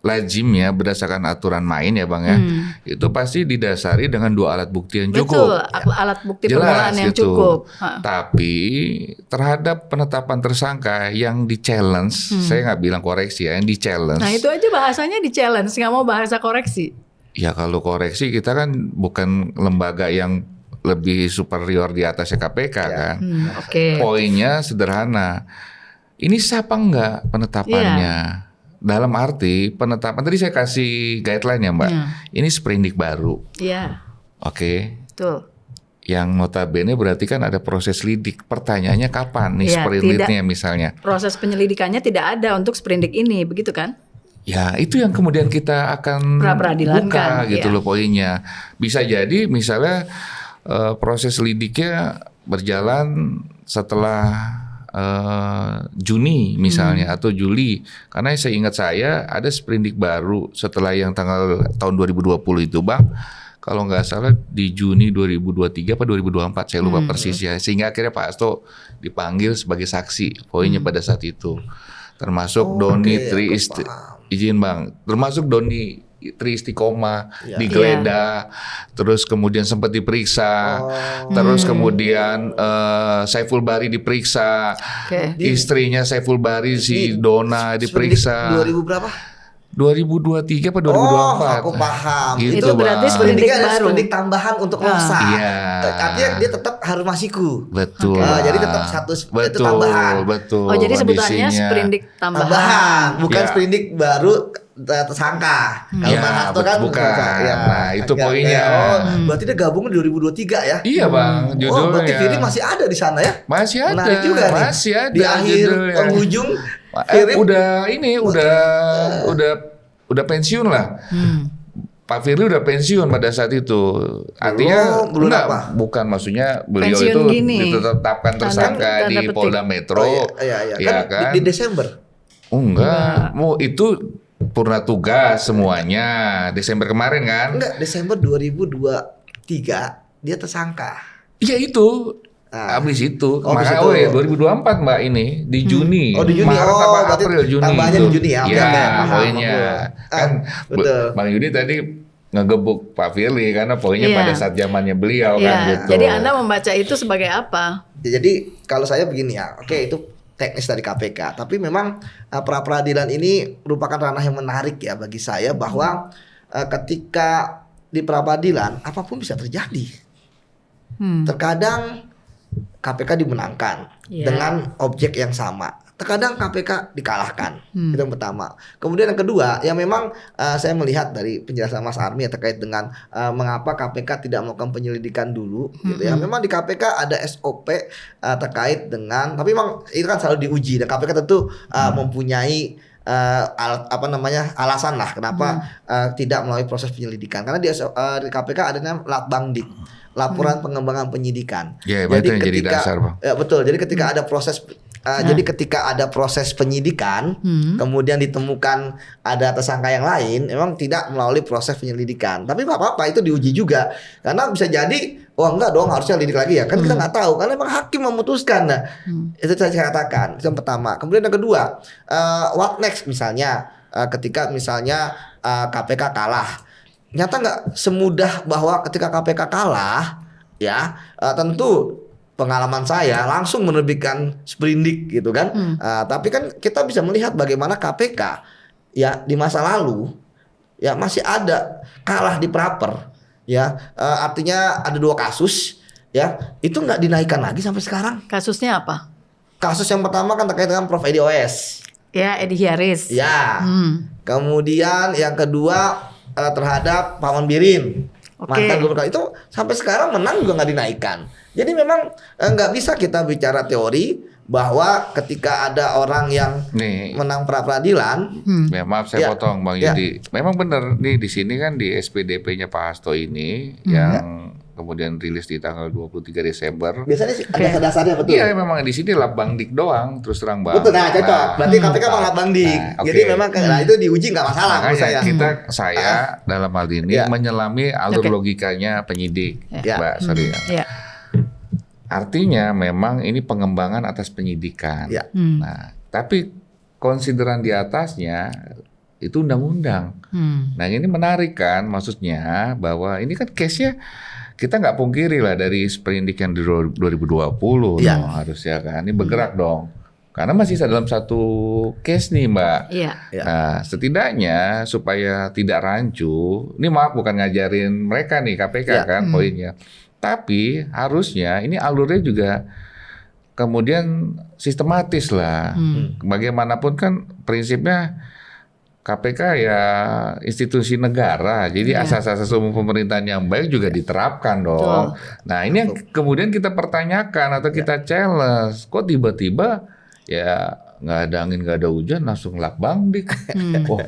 lazimnya berdasarkan aturan main ya Bang ya, itu pasti didasari dengan 2 alat bukti yang cukup. Betul, alat bukti Jelas permulaan yang gitu. cukup. Tapi terhadap penetapan tersangka yang di-challenge, saya nggak bilang koreksi ya, yang di-challenge. Nah itu aja bahasanya di challenge, nggak mau bahasa koreksi. Ya kalau koreksi kita kan bukan lembaga yang lebih superior di atasnya KPK kan. Oke. Poinnya sederhana. Ini siapa enggak penetapannya? Dalam arti penetapan tadi saya kasih guideline ya Mbak. Ini sprindik baru. Iya. Oke. Betul. Yang notabene berarti kan ada proses lidik. Pertanyaannya kapan nih Iya, sprindiknya misalnya? Proses penyelidikannya tidak ada untuk sprindik ini, begitu kan? Ya itu yang kemudian kita akan Pra-peradilan buka kan, gitu loh poinnya. Bisa jadi misalnya proses lidiknya berjalan setelah Juni misalnya atau Juli, karena saya ingat saya ada sprindik baru setelah yang tahun 2020 itu Bang, kalau nggak salah di Juni 2023 apa 2024 saya lupa persis ya, sehingga akhirnya Pak Hasto dipanggil sebagai saksi poinnya pada saat itu, termasuk Doni Tri izin Bang, termasuk Doni Tri Istiqomah digeledah, terus kemudian sempat diperiksa, terus kemudian Saiful Bari diperiksa, istrinya Saiful Bari si Dona diperiksa. 2000 berapa? 2023 apa 2024? Oh, aku paham. Gitu, Itu berarti Bang. sprindik Sprindiknya ada baru. sprindik tambahan untuk Rosa. Iya. Artinya dia tetap harus masiku. Betul. Jadi tetap satu itu betul, tambahan. betul. Oh jadi sebutannya kondisinya. sprindik tambahan. Tambahan, bukan Ya. sprindik baru tersangka. Kalau Ya, Pak Hasto kan bukan. Nah, itu agak- poinnya. Berarti dia gabung di 2023 ya? Iya Bang, judulnya. Oh, berarti Firly masih ada di sana ya? Masih ada. Menarik juga nih. Masih ada Di akhir judulnya. penghujung Firly udah pensiun lah. Pak Firly udah pensiun pada saat itu. Artinya belum enggak, apa? bukan maksudnya beliau Pensiun itu gini. ditetapkan tersangka Tanda di petik. Polda Metro. Iya. Ya Kan di Desember. Oh, enggak. Mau itu purna tugas semuanya Desember kemarin kan? Enggak, Desember 2023 dia tersangka. Iya itu. Ah. Habis itu, Oh, habis maka itu. 2024 Mbak ini di Juni. Oh, di Juni. Maret Oh, apa berarti April Juni. tambahannya itu. di Juni ya. Oke, Ya, oke, paham, poinnya aku. kan Betul. Bang Yudi tadi ngegebuk Pak Firly karena poinnya Iya. pada saat zamannya beliau Iya. kan gitu. Jadi Anda membaca itu sebagai apa? Ya, jadi kalau saya begini ya, oke itu teknis dari KPK, tapi memang pra peradilan ini merupakan ranah yang menarik ya bagi saya bahwa ketika di pra peradilan apapun bisa terjadi. Terkadang KPK dimenangkan dengan objek yang sama. Terkadang KPK dikalahkan. Itu yang pertama. Kemudian yang kedua, ya memang saya melihat dari penjelasan Mas Army ya, terkait dengan mengapa KPK tidak melakukan penyelidikan dulu, gitu ya. Memang di KPK ada SOP terkait dengan, tapi memang itu kan selalu diuji dan KPK tentu mempunyai alasan lah kenapa tidak melalui proses penyelidikan. Karena di KPK adanya Latbangdik, laporan pengembangan penyidikan. Ya, itu yang jadi dasar, Bang. Ya, betul. Jadi ketika ada proses jadi ketika ada proses penyidikan, kemudian ditemukan ada tersangka yang lain, memang tidak melalui proses penyelidikan. Tapi nggak apa-apa, itu diuji juga. Karena bisa jadi, oh enggak dong, harusnya lidik lagi ya. Kan kita nggak tahu, karena memang hakim memutuskan. Nah, itu saya katakan. Itu yang pertama. Kemudian yang kedua, what next misalnya, ketika misalnya KPK kalah. Nyata nggak semudah bahwa ketika KPK kalah, ya tentu pengalaman saya langsung menerbitkan sprindik gitu kan. Tapi kan kita bisa melihat bagaimana KPK ya di masa lalu ya masih ada kalah di praper ya. Artinya ada 2 kasus ya, itu nggak dinaikkan lagi sampai sekarang. Kasusnya apa? Kasus yang pertama kan terkait dengan Prof Edi OS. Ya, Edi Hiaris. Ya. Kemudian yang kedua terhadap Pak Manbirin. Mantan gubernur itu sampai sekarang menang juga nggak dinaikkan. Jadi memang nggak bisa kita bicara teori bahwa ketika ada orang yang menang pra peradilan. Ya, maaf saya potong Bang Yudi. Memang benar nih di sini kan di SPDP-nya Pak Hasto ini yang kemudian rilis di tanggal 23 Desember. Biasanya sih ada dasarnya betul. Iya memang di sini Latbangdik doang terus terang Bang. Betul, nah cocok. Berarti KPK malah Latbangdik. Jadi memang itu diuji nggak masalah menurut saya. Saya dalam hal ini menyelami alur logikanya penyidik, Mbak. Sorry ya. Artinya memang ini pengembangan atas penyidikan. Nah, tapi konsideran di atasnya itu undang-undang. Nah ini menarik kan, maksudnya bahwa ini kan case-nya kita nggak pungkiri lah dari sprindik yang di 2020 Iya. dong, harusnya kan ini bergerak dong. Karena masih dalam satu case nih Mbak. Iya. Ya. Nah setidaknya supaya tidak rancu, ini maaf bukan ngajarin mereka nih KPK Ya. kan poinnya. Tapi harusnya ini alurnya juga kemudian sistematis lah. Bagaimanapun kan prinsipnya KPK ya institusi negara, jadi asas-asas umum pemerintahan yang baik juga diterapkan dong. Nah ini yang kemudian kita pertanyakan atau kita challenge, kok tiba-tiba ya nggak ada angin nggak ada hujan langsung lakbang dik, oh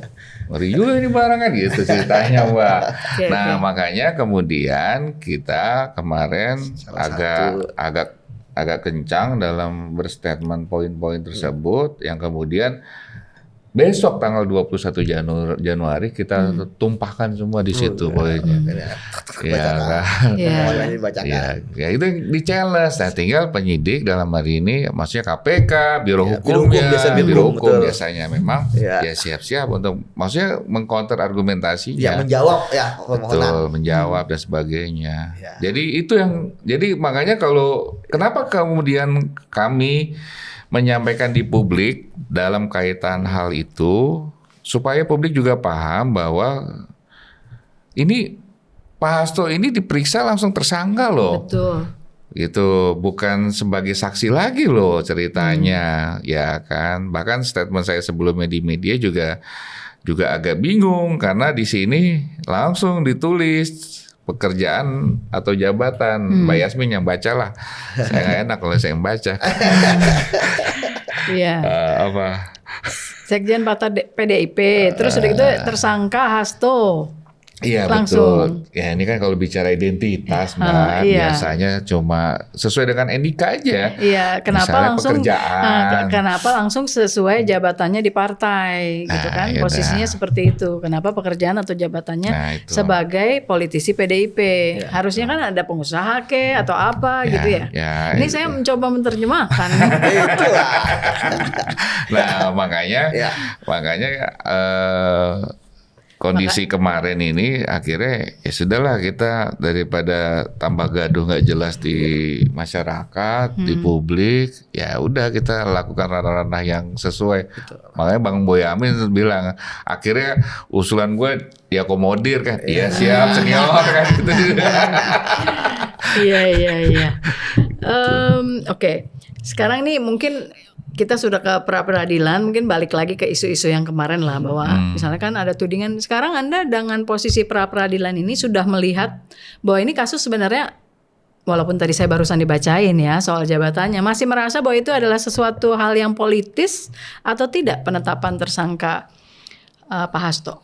ngeri juga ini barangan gitu ceritanya Mbak. Nah makanya kemudian kita kemarin agak kencang dalam berstatement poin-poin tersebut yang kemudian besok tanggal 21 Januari kita tumpahkan semua di situ poinnya. Ya kan. Ya itu di challenge. Nah, tinggal penyidik dalam hari ini maksudnya KPK, Biro Hukumnya, Biro Hukum biasanya memang ya siap-siap untuk maksudnya mengcounter argumentasinya. Ya menjawab ya permohonan. Betul, menjawab dan sebagainya. Jadi itu yang jadi makanya kalau kenapa kemudian kami menyampaikan di publik dalam kaitan hal itu supaya publik juga paham bahwa ini Pak Hasto ini diperiksa langsung tersangka loh. Betul. Gitu, bukan sebagai saksi lagi loh ceritanya, ya kan. Bahkan statement saya sebelumnya di media juga agak bingung karena di sini langsung ditulis pekerjaan atau jabatan. Mbak Yasmin yang baca lah. Saya nggak enak kalau saya yang baca. Iya. Apa? Sekjen Partai PDIP, terus udah gitu tersangka Hasto. Iya langsung. Betul. Ya ini kan kalau bicara identitas Mbak, biasanya cuma sesuai dengan NIK aja. Iya, kenapa misalnya langsung pekerjaan. Kenapa langsung sesuai jabatannya di partai gitu kan? Posisinya seperti itu. Kenapa pekerjaan atau jabatannya sebagai politisi PDIP? Harusnya kan ada pengusaha atau apa gitu ya. Ini saya mencoba menerjemahkan. Itulah. Nah, makanya kondisi kemarin ini akhirnya ya sudahlah kita daripada tambah gaduh nggak jelas di masyarakat, di publik, ya udah kita lakukan ranah-ranah yang sesuai. Makanya Bang Boyamin bilang akhirnya usulan gue diakomodir kan, iya siap senior kan gitu. Iya. Oke. Sekarang nih mungkin kita sudah ke pra-peradilan, mungkin balik lagi ke isu-isu yang kemarin lah bahwa misalnya kan ada tudingan. Sekarang Anda dengan posisi pra-peradilan ini sudah melihat bahwa ini kasus sebenarnya walaupun tadi saya barusan dibacain ya soal jabatannya, masih merasa bahwa itu adalah sesuatu hal yang politis atau tidak penetapan tersangka Pak Hasto?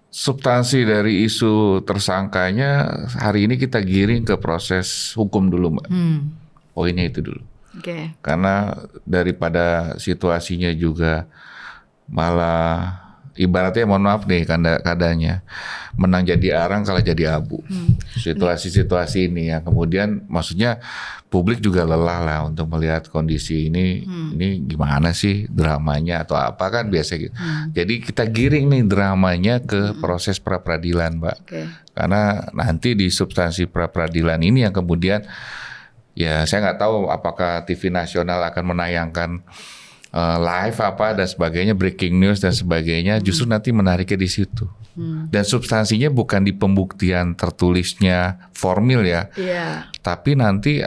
Substansi dari isu tersangkanya hari ini kita giring ke proses hukum dulu Mbak. Poinnya itu dulu. Karena daripada situasinya juga malah ibaratnya mohon maaf nih keadaannya menang jadi arang kalah jadi abu. Situasi-situasi ini ya kemudian maksudnya publik juga lelah lah untuk melihat kondisi ini gimana sih dramanya atau apa kan biasa gitu. Jadi kita giring nih dramanya ke proses pra-peradilan Mbak. Karena nanti di substansi pra-peradilan ini yang kemudian ya saya nggak tahu apakah TV nasional akan menayangkan live apa dan sebagainya, breaking news dan sebagainya. Justru nanti menariknya di situ. Dan substansinya bukan di pembuktian tertulisnya formil ya, tapi nanti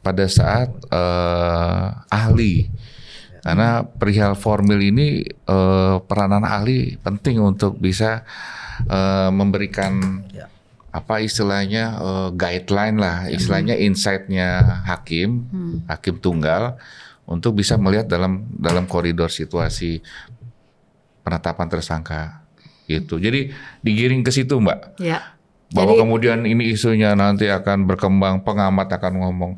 pada saat ahli. Karena perihal formil ini peranan ahli penting untuk bisa memberikan apa istilahnya guideline lah, istilahnya insight-nya hakim tunggal untuk bisa melihat dalam koridor situasi penetapan tersangka gitu. Jadi digiring ke situ Mbak. Bahwa kemudian ini isunya nanti akan berkembang, pengamat akan ngomong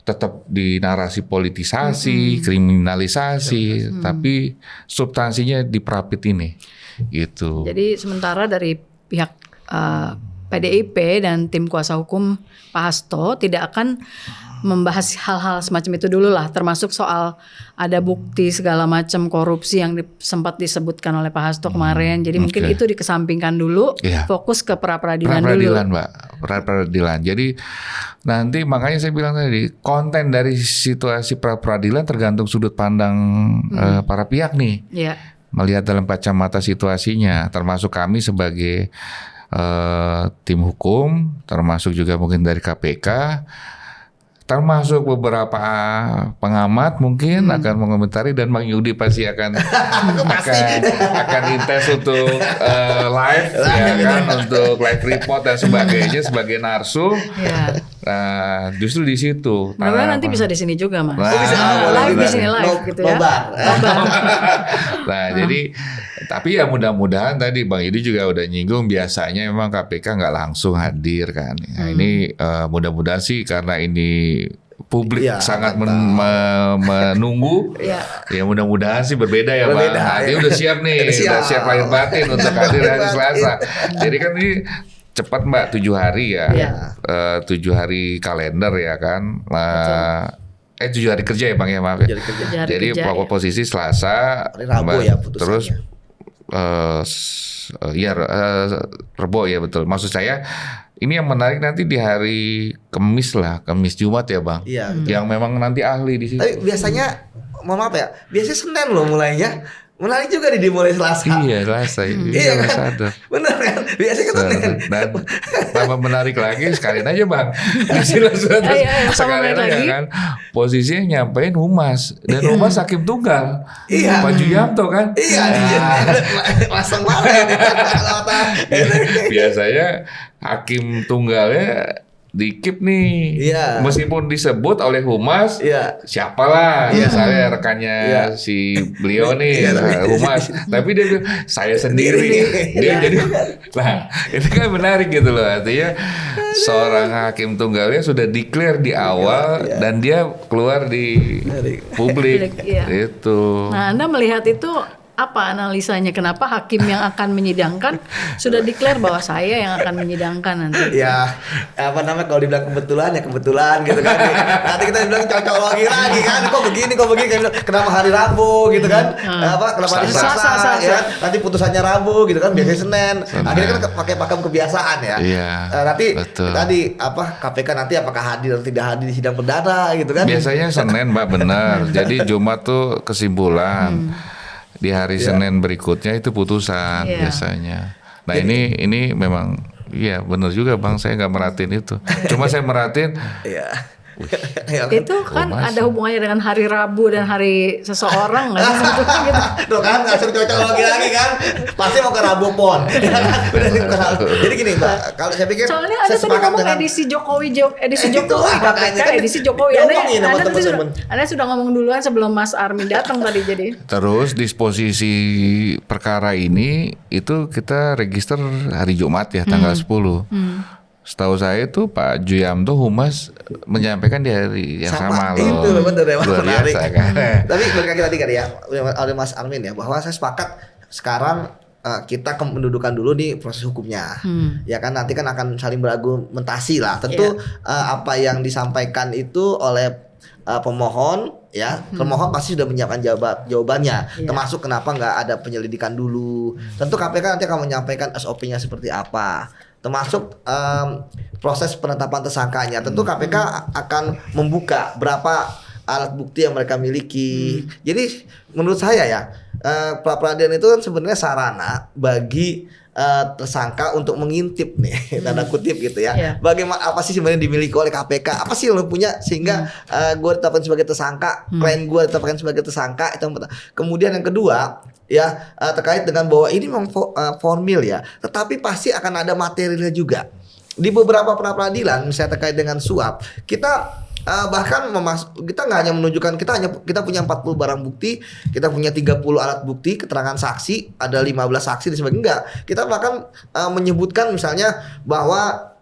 tetap di narasi politisasi, kriminalisasi, tapi substansinya diperapit ini gitu. Jadi sementara dari pihak PDIP dan tim kuasa hukum Pak Hasto tidak akan membahas hal-hal semacam itu dulu lah, termasuk soal ada bukti segala macam korupsi yang sempat disebutkan oleh Pak Hasto kemarin. Jadi mungkin itu dikesampingkan dulu, fokus ke pra-peradilan dulu. Mbak, pra-peradilan. Jadi nanti makanya saya bilang tadi, konten dari situasi pra-peradilan tergantung sudut pandang para pihak nih. Iya. Melihat dalam kacamata situasinya, termasuk kami sebagai tim hukum, termasuk juga mungkin dari KPK, termasuk beberapa pengamat mungkin akan mengomentari, dan Bang Yudi pasti akan intens untuk live ya kan, untuk live report dan sebagainya sebagai narsu. Nah, justru di situ. Mudah-mudahan nanti bisa di sini juga, Mas. Live di sini live gitu ya. Nah, jadi tapi ya mudah-mudahan tadi Bang Yudi juga udah nyinggung, biasanya memang KPK nggak langsung hadir kan. Nah, ini mudah-mudahan sih karena ini publik sangat menunggu. Ya mudah-mudahan sih berbeda ya Bang. Dia udah siap nih, udah siap lahir batin untuk hadir hari Selasa. Jadi kan ini cepat Mbak, 7 hari ya. 7 hari kalender ya kan. 7 hari kerja ya Bang ya, maaf ya. Jadi posisi Selasa, Rabu ya putusannya. Terus Rebo ya betul. Maksud saya ini yang menarik nanti di hari Kamis lah, Kamis Jumat ya Bang. Iya. Yang memang nanti ahli di situ. Tapi biasanya, mohon maaf ya, biasanya Senin loh mulainya. Menarik juga nih dimulai Selasa. Iya Selasa. Iya kan? Sadar. Bener kan? Biasanya kan Senin. Dan tambah menarik lagi sekalian aja Bang. Sekalian aja kan. Posisinya nyampein humas, dan humas hakim tunggal. Iya. Pak Juyanto kan. Iya. Langsung marah. Biasanya hakim tunggalnya dikip nih, meskipun disebut oleh humas, siapalah, misalnya rekannya si beliau nih, humas, tapi dia bilang saya sendiri, dia jadi, nah itu kan menarik gitu loh, artinya seorang hakim tunggalnya sudah declare di awal dan dia keluar di publik, itu. Nah, Anda melihat itu apa analisanya, kenapa hakim yang akan menyidangkan sudah declare bahwa saya yang akan menyidangkan nanti? Ya, apa namanya, kalau dibilang kebetulan ya kebetulan gitu kan. Nanti kita bilang cocok lagi kan. Kok begini kenapa hari Rabu gitu kan? Kenapa hari Selasa ya? Nanti putusannya Rabu gitu kan, biasanya Senin. Akhirnya kan pakai pakem kebiasaan ya. Nanti tadi KPK nanti apakah hadir atau tidak hadir di sidang perdana gitu kan? Biasanya Senin Mbak, benar. Jadi Jumat tuh kesimpulan. Di hari Senin berikutnya itu putusan biasanya. Nah, jadi, ini memang benar juga Bang, saya nggak merhatiin itu. Cuma saya merhatiin itu kan ada hubungannya dengan hari Rabu dan hari seseorang nggak sih sebetulnya gitu. Tuh kan nggak cocok lagi kan, pasti mau ke Rabu Pon. Jadi gini Mbak, kalau saya pikir soalnya ada tadi ngomong edisi Jokowi KPK edisi Jokowi. Anda sudah ngomong duluan sebelum Mas Armin datang tadi. Jadi terus disposisi perkara ini itu kita register hari Jumat ya, tanggal 10. Setahu saya itu Pak Juyanto humas menyampaikan di hari yang sama loh. Itu benar ya, luar biasa kan. Tapi berkali tadi kan ya, oleh Mas Armin ya, bahwa saya sepakat sekarang kita mendudukan dulu di proses hukumnya. Ya kan, nanti kan akan saling berargumentasi lah. Tentu apa yang disampaikan itu oleh pemohon ya, pemohon pasti sudah menyiapkan jawabannya, termasuk kenapa nggak ada penyelidikan dulu. Tentu KPK nanti akan menyampaikan SOP-nya seperti apa, termasuk proses penetapan tersangkanya. Tentu KPK akan membuka berapa alat bukti yang mereka miliki. Jadi menurut saya ya, pra-peradilan itu kan sebenarnya sarana bagi tersangka untuk mengintip nih, tanda kutip gitu ya. Bagaimana, apa sih sebenarnya dimiliki oleh KPK? Apa sih yang lo punya sehingga gue ditetapkan sebagai tersangka, klien gue ditetapkan sebagai tersangka, itu yang pertama. Kemudian yang kedua ya, terkait dengan bahwa ini memang formil ya, tetapi pasti akan ada materialnya juga. Di beberapa pra-peradilan misalnya terkait dengan suap, kita bahkan kita nggak hanya menunjukkan, kita punya 40 barang bukti, kita punya 30 alat bukti, keterangan saksi, ada 15 saksi dan sebagainya. Enggak, kita bahkan menyebutkan misalnya bahwa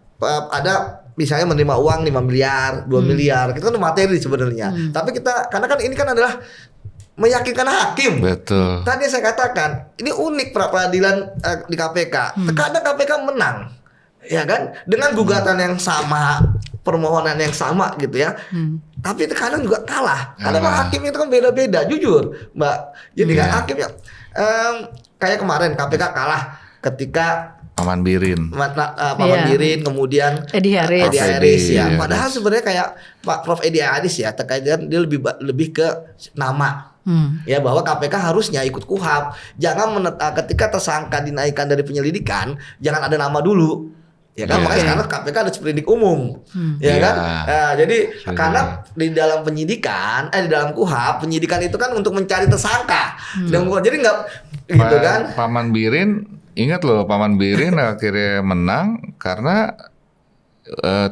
ada misalnya menerima uang 5 miliar, 2 miliar. Kita kan materi sebenarnya. Tapi kita, karena kan ini kan adalah meyakinkan hakim. Betul. Tadi saya katakan, ini unik pra-peradilan di KPK. Terkadang KPK menang, ya kan, dengan gugatan yang sama, permohonan yang sama gitu ya. Tapi terkadang juga kalah. Karena memang hakim itu kan beda-beda, jujur, Mbak. Jadi kan hakimnya kayak kemarin KPK kalah ketika Paman Birin. Paman Birin, kemudian Edi Haris ya. Edi Padahal sebenarnya kayak Pak Prof Edi Haris ya, terkait dengan dia lebih ke nama. Ya, bahwa KPK harusnya ikut KUHAP. Jangan ketika tersangka dinaikkan dari penyelidikan, jangan ada nama dulu. Ya kan, makanya sekarang KPK ada sprindik umum. Ya kan? Nah, jadi karena di dalam penyidikan, di dalam KUHAP, penyidikan itu kan untuk mencari tersangka. Dan jadi nggak gitu kan? Paman Birin, ingat loh, Paman Birin akhirnya menang karena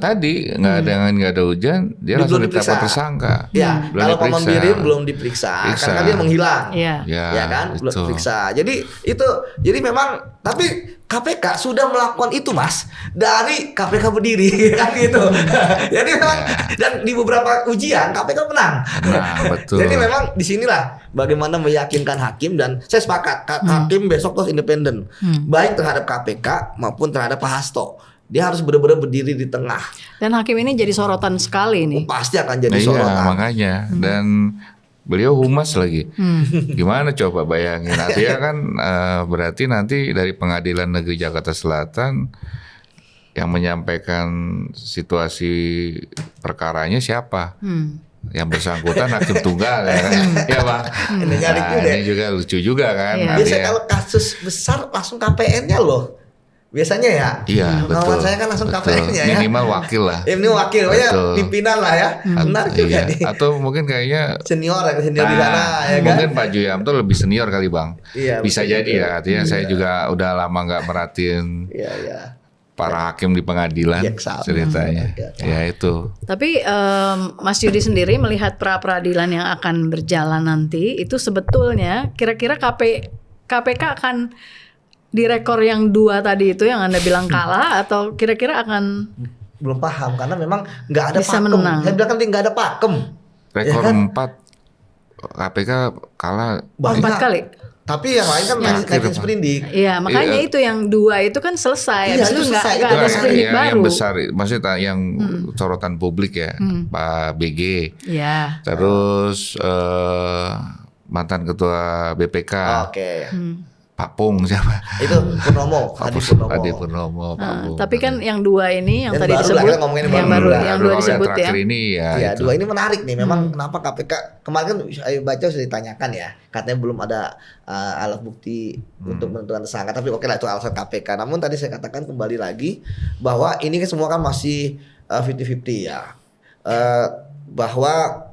tadi nggak ada hujan, dia langsung ditetapkan tersangka. Ya, kalau Paman Birin belum diperiksa karena dia menghilang. Ya kan, belum diperiksa. Jadi memang, tapi KPK sudah melakukan itu, Mas, dari KPK berdiri kan gitu. Jadi memang dan di beberapa ujian KPK menang. Nah, betul. Jadi memang disinilah bagaimana meyakinkan hakim, dan saya sepakat hakim besok harus independen, baik terhadap KPK maupun terhadap Pak Hasto. Dia harus benar-benar berdiri di tengah. Dan hakim ini jadi sorotan sekali nih. Pasti akan jadi sorotan. Iya, makanya. Dan beliau humas lagi. Gimana coba bayangin. Artinya kan berarti nanti dari Pengadilan Negeri Jakarta Selatan yang menyampaikan situasi perkaranya siapa? Yang bersangkutan hakim tunggal ya kan? Ya Bang. Ini juga lucu juga kan. Biasanya kalau kasus besar langsung KPN-nya loh. Biasanya ya. Iya, betul. Saya kan langsung KPN-nya ya. Minimal wakil lah. Ini wakil, pimpinan lah ya. Benar juga nih. Atau mungkin kayaknya senior di sana ya kan. Mungkin Pak Juyamto lebih senior kali Bang. Iya, bisa jadi ya. Artinya saya juga udah lama nggak merhatiin para hakim di pengadilan ceritanya. Ya itu. Tapi Mas Yudi sendiri melihat pra-peradilan yang akan berjalan nanti itu sebetulnya kira-kira KPK akan di rekor yang 2 tadi itu yang Anda bilang kalah, atau kira-kira akan belum paham karena memang nggak ada bisa pakem. Menang. Saya bilang kan nggak ada pakem. Rekor ya kan? 4 KPK kalah 4 kali. Tapi yang lain kan naikin sprindik. Iya, makanya itu yang 2 itu kan selesai. Iya, itu selesai. nggak ada sprindik baru. Yang besar, maksudnya yang sorotan publik ya, Pak BG. Iya. Terus mantan ketua BPK. Oke. Pak Pung siapa? Itu Purnomo, Adi Purnomo, Pak Pung. Tapi kan yang 2 ini yang dan tadi disebut, yang 2 disebut ya. Ini ya 2 ini menarik nih. Memang kenapa KPK kemarin kan saya baca sudah ditanyakan ya, katanya belum ada alat bukti untuk menentukan tersangka. Tapi oke lah, itu alasan KPK. Namun tadi saya katakan kembali lagi bahwa ini kan semua kan masih 50-50 ya. Bahwa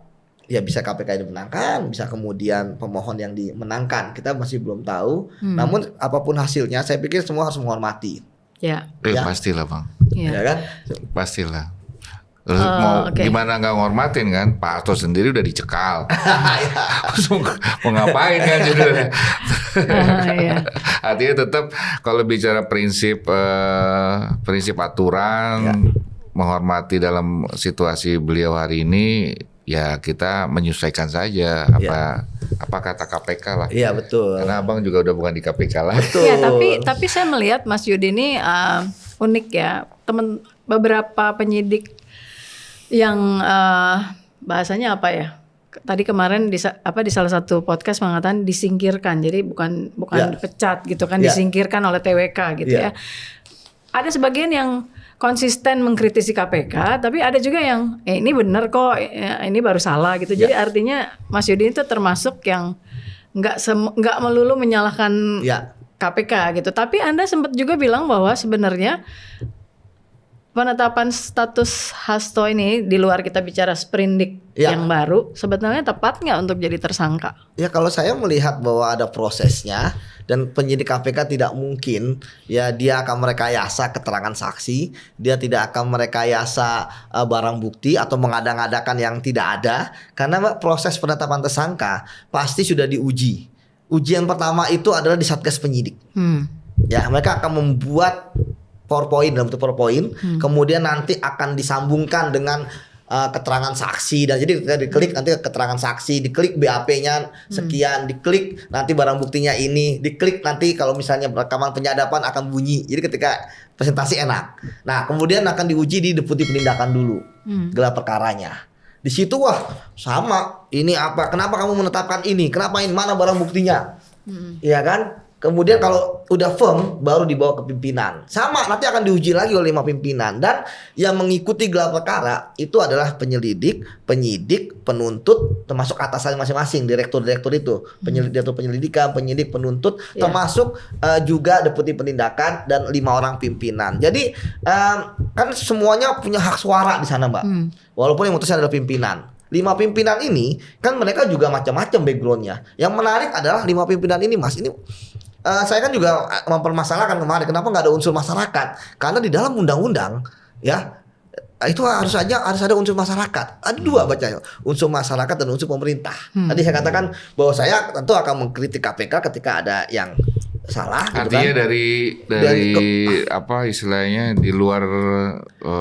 ya bisa KPK dimenangkan, bisa kemudian pemohon yang dimenangkan. Kita masih belum tahu. Namun apapun hasilnya, saya pikir semua harus menghormati. Ya. Pastilah Bang. Ya kan? Pastilah. Terus gimana nggak ngormatin kan? Pak Hasto sendiri udah dicekal. Mau ngapain kan? Artinya tetap kalau bicara prinsip aturan, menghormati dalam situasi beliau hari ini. Ya kita menyesuaikan saja apa kata KPK lah. Iya betul. Karena Abang juga udah bukan di KPK lah. Betul. Ya tapi saya melihat Mas Yudi ini unik ya. Beberapa penyidik yang bahasanya apa ya? Tadi kemarin di salah satu podcast mengatakan disingkirkan. Jadi bukan dipecat gitu kan, disingkirkan oleh TWK gitu ya. Ada sebagian yang konsisten mengkritisi KPK, tapi ada juga yang ini benar kok, ini baru salah gitu. Jadi artinya Mas Yudi itu termasuk yang nggak melulu menyalahkan KPK gitu. Tapi Anda sempat juga bilang bahwa sebenarnya penetapan status Hasto ini di luar kita bicara sprindik yang baru, sebetulnya tepat nggak untuk jadi tersangka? Ya kalau saya melihat bahwa ada prosesnya. Dan penyidik KPK tidak mungkin ya dia akan merekayasa keterangan saksi, dia tidak akan merekayasa barang bukti atau mengada-ngadakan yang tidak ada, karena proses penetapan tersangka pasti sudah diuji. Ujian pertama itu adalah di Satgas Penyidik. Ya, mereka akan membuat PowerPoint dalam bentuk PowerPoint, kemudian nanti akan disambungkan dengan keterangan saksi, dan jadi ketika diklik nanti keterangan saksi, diklik BAP-nya sekian, diklik nanti barang buktinya ini, diklik nanti kalau misalnya rekaman penyadapan akan bunyi. Jadi ketika presentasi enak. Nah, kemudian akan diuji di deputi penindakan dulu gelar perkaranya. Di situ wah sama, ini apa? Kenapa kamu menetapkan ini? Kenapa ini? Mana barang buktinya? Iya kan? Kemudian kalau udah firm baru dibawa ke pimpinan. Sama, nanti akan diuji lagi oleh 5 pimpinan. Dan yang mengikuti gelar perkara itu adalah penyelidik, penyidik, penuntut, termasuk atasan masing-masing, direktur-direktur itu. Direktur penyelidikan, penyidik, penuntut, termasuk juga deputi penindakan dan 5 orang pimpinan. Jadi kan semuanya punya hak suara di sana, Mbak. Walaupun yang memutuskan adalah pimpinan. 5 pimpinan ini kan mereka juga macam-macam backgroundnya. Yang menarik adalah 5 pimpinan ini, Mas, ini saya kan juga mempermasalahkan kemarin kenapa nggak ada unsur masyarakat, karena di dalam undang-undang ya itu harus ada unsur masyarakat. Ada 2 bacanya, unsur masyarakat dan unsur pemerintah. Tadi saya katakan bahwa saya tentu akan mengkritik KPK ketika ada yang salah. Artinya gitu kan? dari apa istilahnya di luar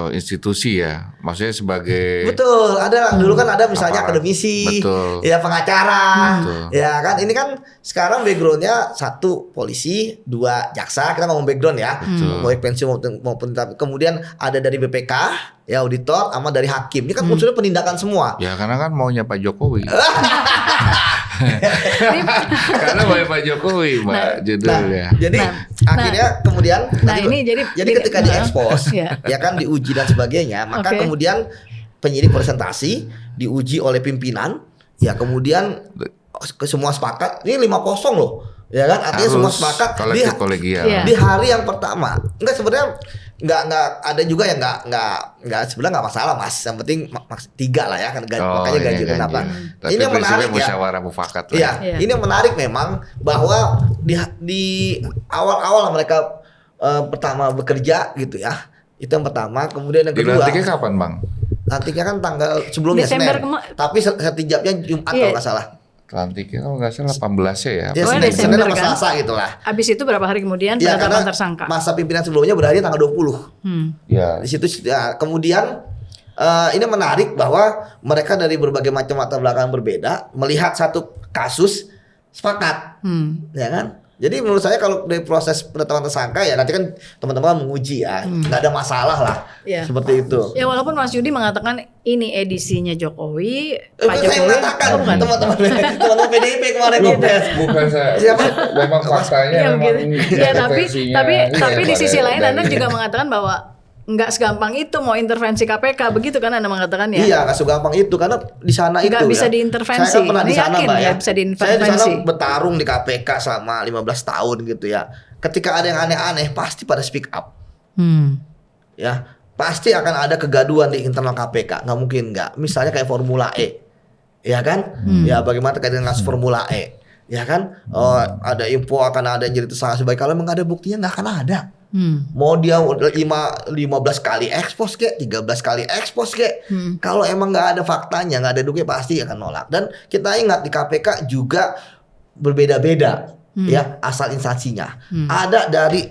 institusi ya, maksudnya sebagai betul ada dulu kan ada misalnya aparat. akademisi, Betul. ya pengacara, Betul. ya kan ini kan sekarang backgroundnya 1 polisi, 2 jaksa, kita ngomong background ya, baik pensiun maupun kemudian ada dari BPK, ya auditor, sama dari hakim. Ini kan unsurnya penindakan semua. ya karena kan maunya Pak Jokowi. Karena maunya Pak Jokowi, Mbak, judulnya. Jadi akhirnya kemudian ini jadi ketika diekspos ya kan diuji dan sebagainya, maka kemudian penyidik presentasi diuji oleh pimpinan, ya kemudian semua sepakat ini 5-0 loh. Ya kan artinya Harus semua sepakat kolegial. di hari yang pertama. Enggak, sebenarnya nggak ada juga yang nggak sebenarnya nggak masalah, Mas. Yang penting 3 lah ya kan, makanya ganjil kenapa. Tapi Ini yang menarik ya. Musyawarah mufakat lah. Iya, ini yang menarik memang bahwa di awal-awal mereka pertama bekerja gitu ya. Itu yang pertama, kemudian yang kedua. Dilantiknya kapan, Bang? Lantiknya kan tanggal sebelumnya Desember Senin. Tapi setijabnya Jumat kalau nggak salah. Lantiknya kalau nggak salah 18 ya. Ya, Senin Desember sama kan? Selasa gitu lah. Habis itu berapa hari kemudian Ya, penetapan karena tersangka? masa pimpinan sebelumnya berakhir tanggal 20. Ya. Di situ ya, kemudian ini menarik bahwa mereka dari berbagai macam latar belakang berbeda melihat satu kasus sepakat, ya kan? Jadi menurut saya kalau dari proses penetapan tersangka ya nanti kan teman-teman menguji ya, nggak ada masalah lah, seperti itu. Ya walaupun Mas Yudi mengatakan ini edisinya Jokowi, Pak Saya Jokowi, mengatakan bukan? teman-teman PDIP kemarin ngomong. Bukan saya. Siapa? Memang faktanya Ya, memang begitu. Ya, tapi di sisi lain Anda dari- juga mengatakan bahwa nggak segampang itu mau intervensi KPK, begitu kan Anda mengatakan ya? Iya, nggak segampang itu karena di sana itu Nggak bisa ya. diintervensi. Saya kan pernah di Ini sana, yakin Mbak ya ya. bisa Saya di diintervensi. sana bertarung di KPK selama 15 tahun gitu ya. Ketika ada yang aneh-aneh pasti pada speak up. Ya, pasti akan ada kegaduhan di internal KPK, nggak mungkin nggak. Misalnya kayak Formula E, ya kan? Ya bagaimana terkait dengan kasus Formula E, ya kan? Ada info akan ada yang jadi tersangka sebaik kalau memang nggak ada buktinya nggak akan ada. Mau dia 15 kali ekspos kek, 13 kali ekspos kek, kalau emang nggak ada faktanya, nggak ada buktinya pasti akan nolak. Dan kita ingat di KPK juga berbeda-beda, ya asal instansinya. Ada dari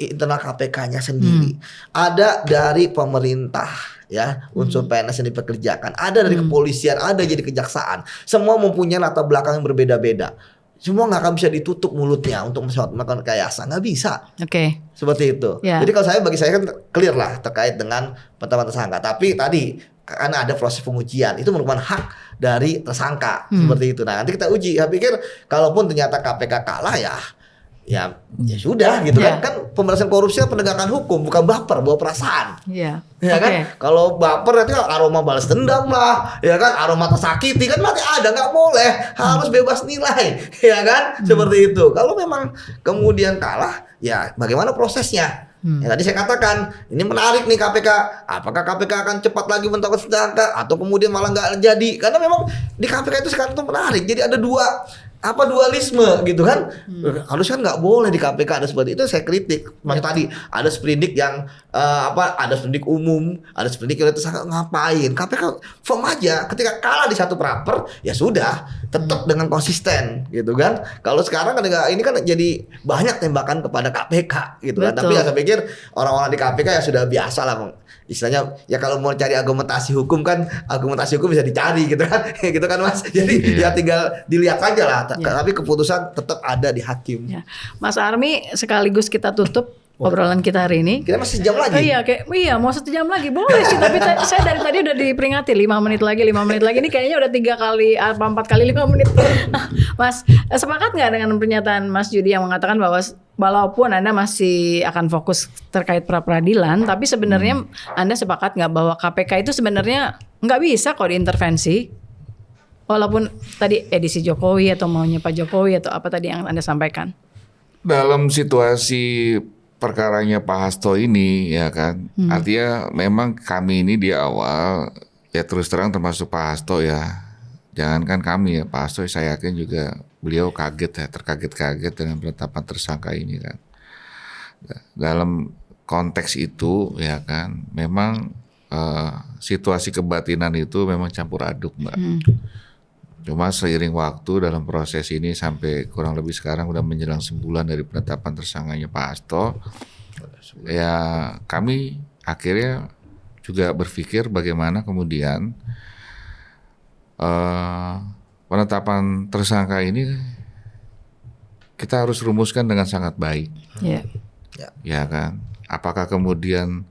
internal KPK-nya sendiri, ada dari pemerintah, ya unsur PNS yang dipekerjakan, ada dari kepolisian, ada jadi kejaksaan. Semua mempunyai latar belakang yang berbeda-beda. Semua nggak akan bisa ditutup mulutnya untuk melakukan rekayasa, nggak bisa. Oke. Seperti itu. Ya. Jadi kalau bagi saya kan clear lah terkait dengan penetapan tersangka. Tapi tadi karena ada proses pengujian, itu merupakan hak dari tersangka seperti itu. Nah nanti kita uji. Saya pikir kalaupun ternyata KPK kalah ya sudah gitu Ya. kan pemberantasan korupsi kan penegakan hukum, bukan baper bawa perasaan. Iya. Ya Oke. kan, kalau baper nanti aroma balas dendam lah, ya kan, aroma tersakiti kan nanti ada, nggak boleh, harus bebas nilai, ya kan, seperti itu. Kalau memang kemudian kalah, ya bagaimana prosesnya? Ya, tadi saya katakan ini menarik nih KPK. Apakah KPK akan cepat lagi menetapkan tersangka atau kemudian malah nggak jadi? Karena memang di KPK itu sekarang tuh menarik. Jadi ada dualisme gitu kan. Harusnya kan nggak boleh di KPK ada seperti itu. Saya kritik. Makanya tadi ada sprindik yang ada sprindik umum, ada sprindik yang tersangka, ngapain? KPK firm aja. Ketika kalah di satu praper, ya sudah, tetap dengan konsisten gitu kan. Kalau sekarang kan ini kan jadi banyak tembakan kepada KPK gitu kan. Betul. Tapi ya saya pikir orang-orang di KPK ya sudah biasa lah istilahnya ya kalau mau cari argumentasi hukum bisa dicari gitu kan. Gitu kan Mas. Jadi ya tinggal dilihat aja lah. Tapi keputusan tetap ada di hakim. Ya. Mas Army, sekaligus kita tutup obrolan kita hari ini. Kita masih sejam lagi. Iya, mau 1 jam lagi boleh sih. Tapi saya dari tadi udah diperingati 5 menit lagi. Ini kayaknya udah 3 kali apa 4 kali 5 menit. Mas, sepakat nggak dengan pernyataan Mas Judi yang mengatakan bahwa walaupun Anda masih akan fokus terkait pra-peradilan, tapi sebenarnya Anda sepakat nggak bahwa KPK itu sebenarnya nggak bisa kok diintervensi? Walaupun tadi edisi Jokowi atau maunya Pak Jokowi atau apa tadi yang Anda sampaikan? Dalam situasi perkaranya Pak Hasto ini ya kan, artinya memang kami ini di awal ya terus terang termasuk Pak Hasto ya, jangankan kami ya, Pak Hasto saya yakin juga beliau kaget ya, terkaget-kaget dengan penetapan tersangka ini kan. Dalam konteks itu ya kan, memang situasi kebatinan itu memang campur aduk Mbak. Cuma seiring waktu dalam proses ini sampai kurang lebih sekarang udah menjelang sebulan dari penetapan tersangkanya Pak Hasto, ya kami akhirnya juga berpikir bagaimana kemudian penetapan tersangka ini kita harus rumuskan dengan sangat baik, ya kan? Apakah kemudian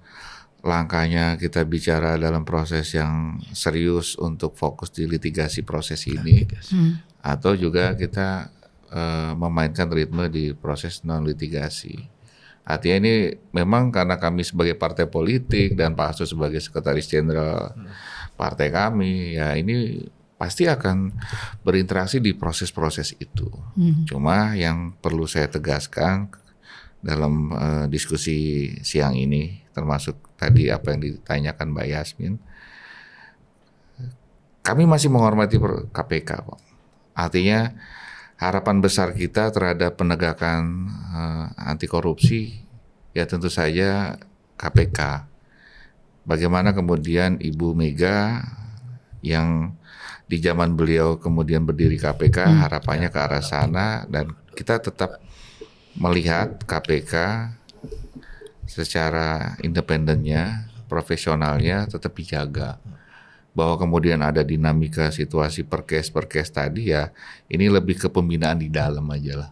langkahnya kita bicara dalam proses yang serius untuk fokus di litigasi proses ini, atau juga kita memainkan ritme di proses non litigasi. Artinya ini memang karena kami sebagai partai politik dan Pak Hasto sebagai sekretaris jenderal partai kami, ya ini pasti akan berinteraksi di proses-proses itu. Cuma yang perlu saya tegaskan dalam diskusi siang ini, termasuk tadi apa yang ditanyakan Mbak Yasmin, kami masih menghormati KPK Pak. Artinya harapan besar kita terhadap penegakan anti korupsi ya tentu saja KPK. Bagaimana kemudian Ibu Mega yang di zaman beliau kemudian berdiri KPK, harapannya ke arah sana, dan kita tetap melihat KPK secara independennya, profesionalnya tetap dijaga. Bahwa kemudian ada dinamika situasi per case tadi ya, ini lebih ke pembinaan di dalam aja lah.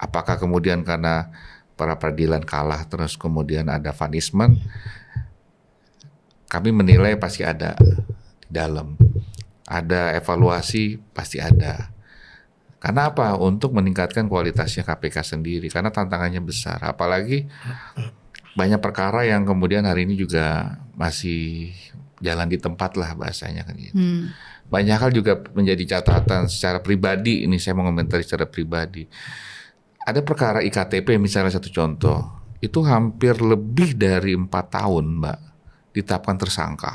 Apakah kemudian karena para peradilan kalah terus kemudian ada punishment? Kami menilai pasti ada di dalam. Ada evaluasi pasti ada. Karena apa? Untuk meningkatkan kualitasnya KPK sendiri. Karena tantangannya besar. Apalagi banyak perkara yang kemudian hari ini juga masih jalan di tempat lah bahasanya kan gitu. Banyak hal juga menjadi catatan secara pribadi. Ini saya mau komentari secara pribadi. Ada perkara IKTP misalnya satu contoh. Itu hampir lebih dari 4 tahun Mbak ditetapkan tersangka.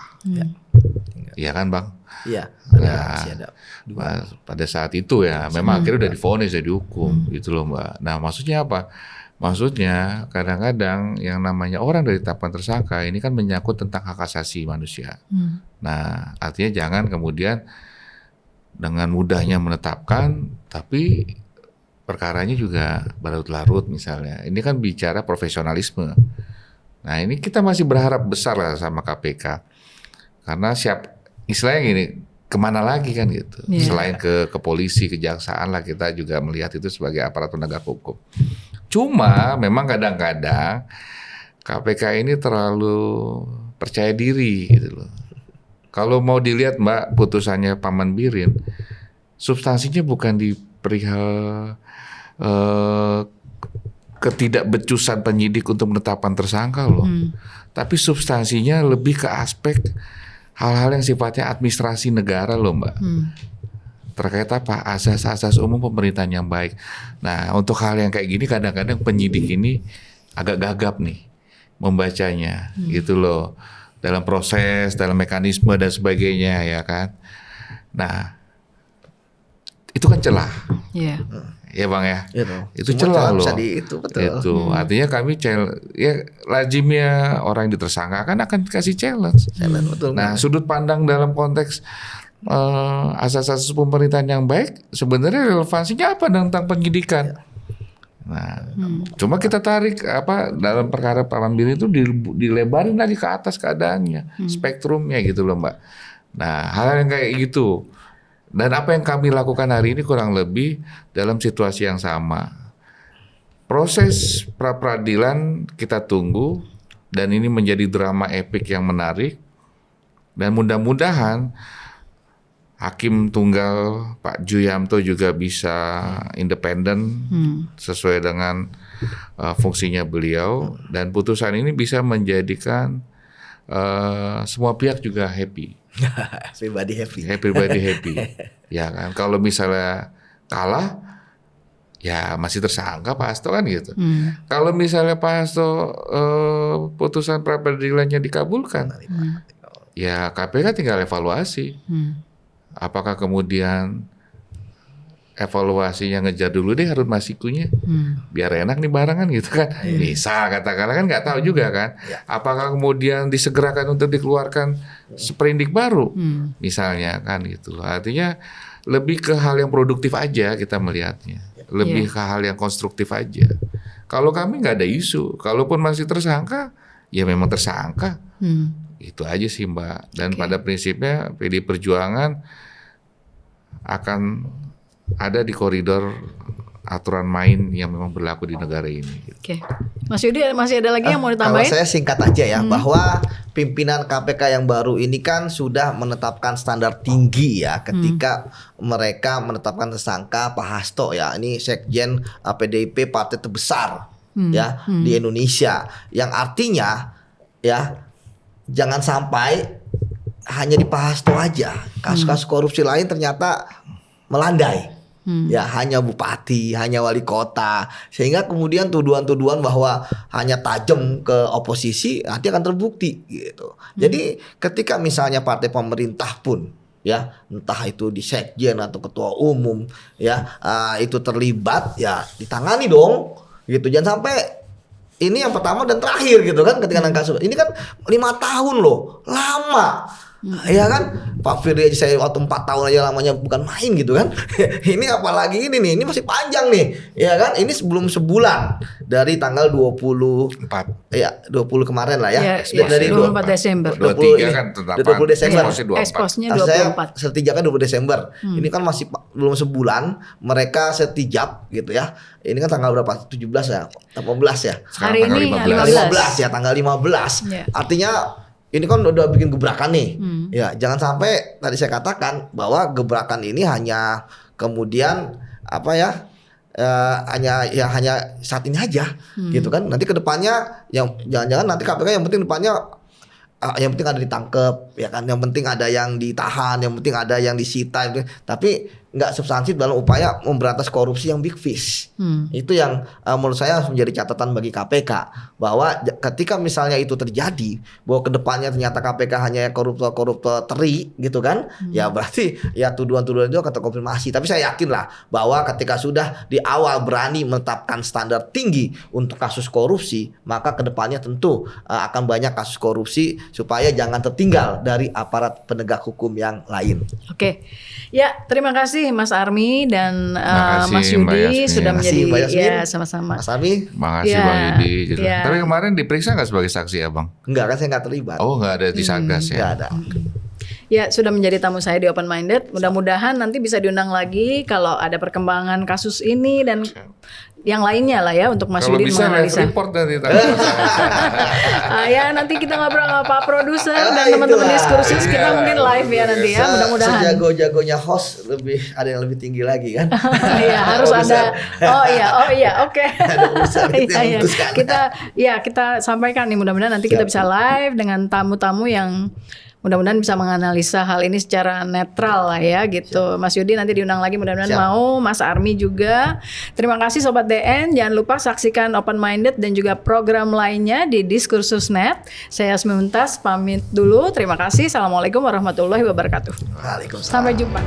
Iya kan Bang? Iya. Pada saat itu ya memang akhirnya udah divonis, udah dihukum gitu loh Mbak. Nah maksudnya apa? Maksudnya kadang-kadang yang namanya orang dari ditetapkan tersangka ini kan menyangkut tentang hak asasi manusia. Nah artinya jangan kemudian dengan mudahnya menetapkan tapi perkaranya juga berlarut-larut misalnya. Ini kan bicara profesionalisme. Nah ini kita masih berharap besar lah sama KPK. Karena istilahnya gini, kemana lagi kan gitu. Selain ke polisi, kejaksaan lah, kita juga melihat itu sebagai aparat penegak hukum. Cuma memang kadang-kadang KPK ini terlalu percaya diri gitu loh. Kalau mau dilihat Mbak putusannya Paman Birin, substansinya bukan di perihal ketidakbecusan penyidik untuk menetapkan tersangka loh. Tapi substansinya lebih ke aspek hal-hal yang sifatnya administrasi negara loh Mbak. Terkait apa? Asas-asas umum pemerintahan yang baik. Nah untuk hal yang kayak gini kadang-kadang penyidik ini agak gagap nih membacanya gitu loh. Dalam proses, dalam mekanisme dan sebagainya ya kan. Nah itu kan celah. Ya Bang ya. Itu celah loh. Betul. Itu artinya kami ya lazimnya orang yang ditersangkakan akan dikasih challenge. Betul. Nah sudut pandang dalam konteks asas-asas pemerintahan yang baik sebenarnya relevansinya apa tentang penyidikan? Nah, cuma kita tarik dalam perkara Pak Mambiri itu dilebarin lagi ke atas keadaannya, spektrumnya gitu loh Mbak. Nah, hal yang kayak gitu. Dan apa yang kami lakukan hari ini kurang lebih dalam situasi yang sama. Proses pra-peradilan kita tunggu dan ini menjadi drama epik yang menarik dan mudah-mudahan Hakim Tunggal Pak Ju-Yamto juga bisa independen sesuai dengan fungsinya beliau dan putusan ini bisa menjadikan semua pihak juga happy. Everybody happy. Everybody happy. Ya kan, kalau misalnya kalah ya masih tersangka Pak Hasto kan gitu. Kalau misalnya Pak Hasto putusan pra-peradilannya dikabulkan, ya KPK tinggal evaluasi. Apakah kemudian evaluasinya ngejar dulu deh Harun Masikunya, biar enak nih barengan gitu kan? Bisa katakanlah kan nggak tahu juga kan? Apakah kemudian disegerakan untuk dikeluarkan sprindik baru, misalnya kan gitu? Artinya lebih ke hal yang produktif aja kita melihatnya, lebih ke hal yang konstruktif aja. Kalau kami nggak ada isu, kalaupun masih tersangka, ya memang tersangka. Itu aja sih Mbak. Dan pada prinsipnya PDI Perjuangan akan ada di koridor aturan main yang memang berlaku di negara ini. Oke. Mas Yudi masih ada lagi yang mau ditambahin? Kalau saya singkat aja ya, bahwa pimpinan KPK yang baru ini kan sudah menetapkan standar tinggi ya ketika mereka menetapkan tersangka Pak Hasto ya. Ini Sekjen PDIP partai terbesar ya di Indonesia. Yang artinya ya jangan sampai hanya di Pak Hasto aja. Kasus-kasus korupsi lain ternyata melandai. Ya hanya bupati, hanya wali kota, sehingga kemudian tuduhan-tuduhan bahwa hanya tajam ke oposisi nanti akan terbukti gitu. Jadi ketika misalnya partai pemerintah pun ya entah itu di sekjen atau ketua umum ya itu terlibat ya ditangani dong gitu. Jangan sampai ini yang pertama dan terakhir gitu kan ketika kasus ini kan 5 tahun loh, lama. Ya kan Pak Firly aja saya waktu 4 tahun aja lamanya bukan main gitu kan. Ini apalagi ini masih panjang nih. Ya kan ini sebelum sebulan dari tanggal 24 ya 20 kemarin lah ya. Dari 24 Desember 23 kan tetapan 20 Desember Eksposnya 24. Saya sertijabnya 20 Desember. Ini kan masih belum sebulan mereka sertijab gitu ya. Ini kan tanggal berapa? 17 ya? 18 ya? Hari ini 15 ya, tanggal 15. Artinya ini kan udah bikin gebrakan nih. Ya, jangan sampai tadi saya katakan bahwa gebrakan ini hanya kemudian hanya saat ini aja gitu kan. Nanti ke depannya yang jangan-jangan nanti KPK yang penting depannya yang penting ada ditangkep ya kan, yang penting ada yang ditahan, yang penting ada yang disita gitu. Tapi nggak substansi dalam upaya memberantas korupsi yang big fish. Itu yang menurut saya harus menjadi catatan bagi KPK, bahwa ketika misalnya itu terjadi bahwa kedepannya ternyata KPK hanya koruptor teri gitu kan, ya berarti ya tuduhan-tuduhan itu akan terkonfirmasi. Tapi saya yakin lah bahwa ketika sudah di awal berani menetapkan standar tinggi untuk kasus korupsi, maka kedepannya tentu akan banyak kasus korupsi supaya jangan tertinggal dari aparat penegak hukum yang lain. Oke. Ya, terima kasih Mas Army dan Mas Yudi sudah menjadi ya sama-sama. Mas Army, makasih Bang Yudi. Gitu. Tapi kemarin diperiksa nggak sebagai saksi Abang? Enggak kan, saya nggak terlibat. Oh, nggak ada di Satgas ya? Nggak ada. Ya, sudah menjadi tamu saya di Open Minded. Mudah-mudahan nanti bisa diundang lagi kalau ada perkembangan kasus ini dan yang lainnya lah ya untuk Mas Yudi menganalisa. Kalau bisa report dari ya nanti kita ngobrol sama Pak Produser dan teman-teman diskursus, kita mungkin live ya nanti ya, mudah-mudahan. Sejago-jagonya host ada yang lebih tinggi lagi kan? Iya harus ada. Oh iya, oke. Kita sampaikan nih, mudah-mudahan nanti kita bisa live dengan tamu-tamu yang mudah-mudahan bisa menganalisa hal ini secara netral lah ya gitu. Mas Yudi nanti diundang lagi mudah-mudahan mau, Mas Army juga. Terima kasih Sobat DN, jangan lupa saksikan Open Minded dan juga program lainnya di Diskursus.net. Saya Yasmin Muntas pamit dulu, terima kasih. Assalamualaikum warahmatullahi wabarakatuh. Waalaikumsalam. Sampai jumpa.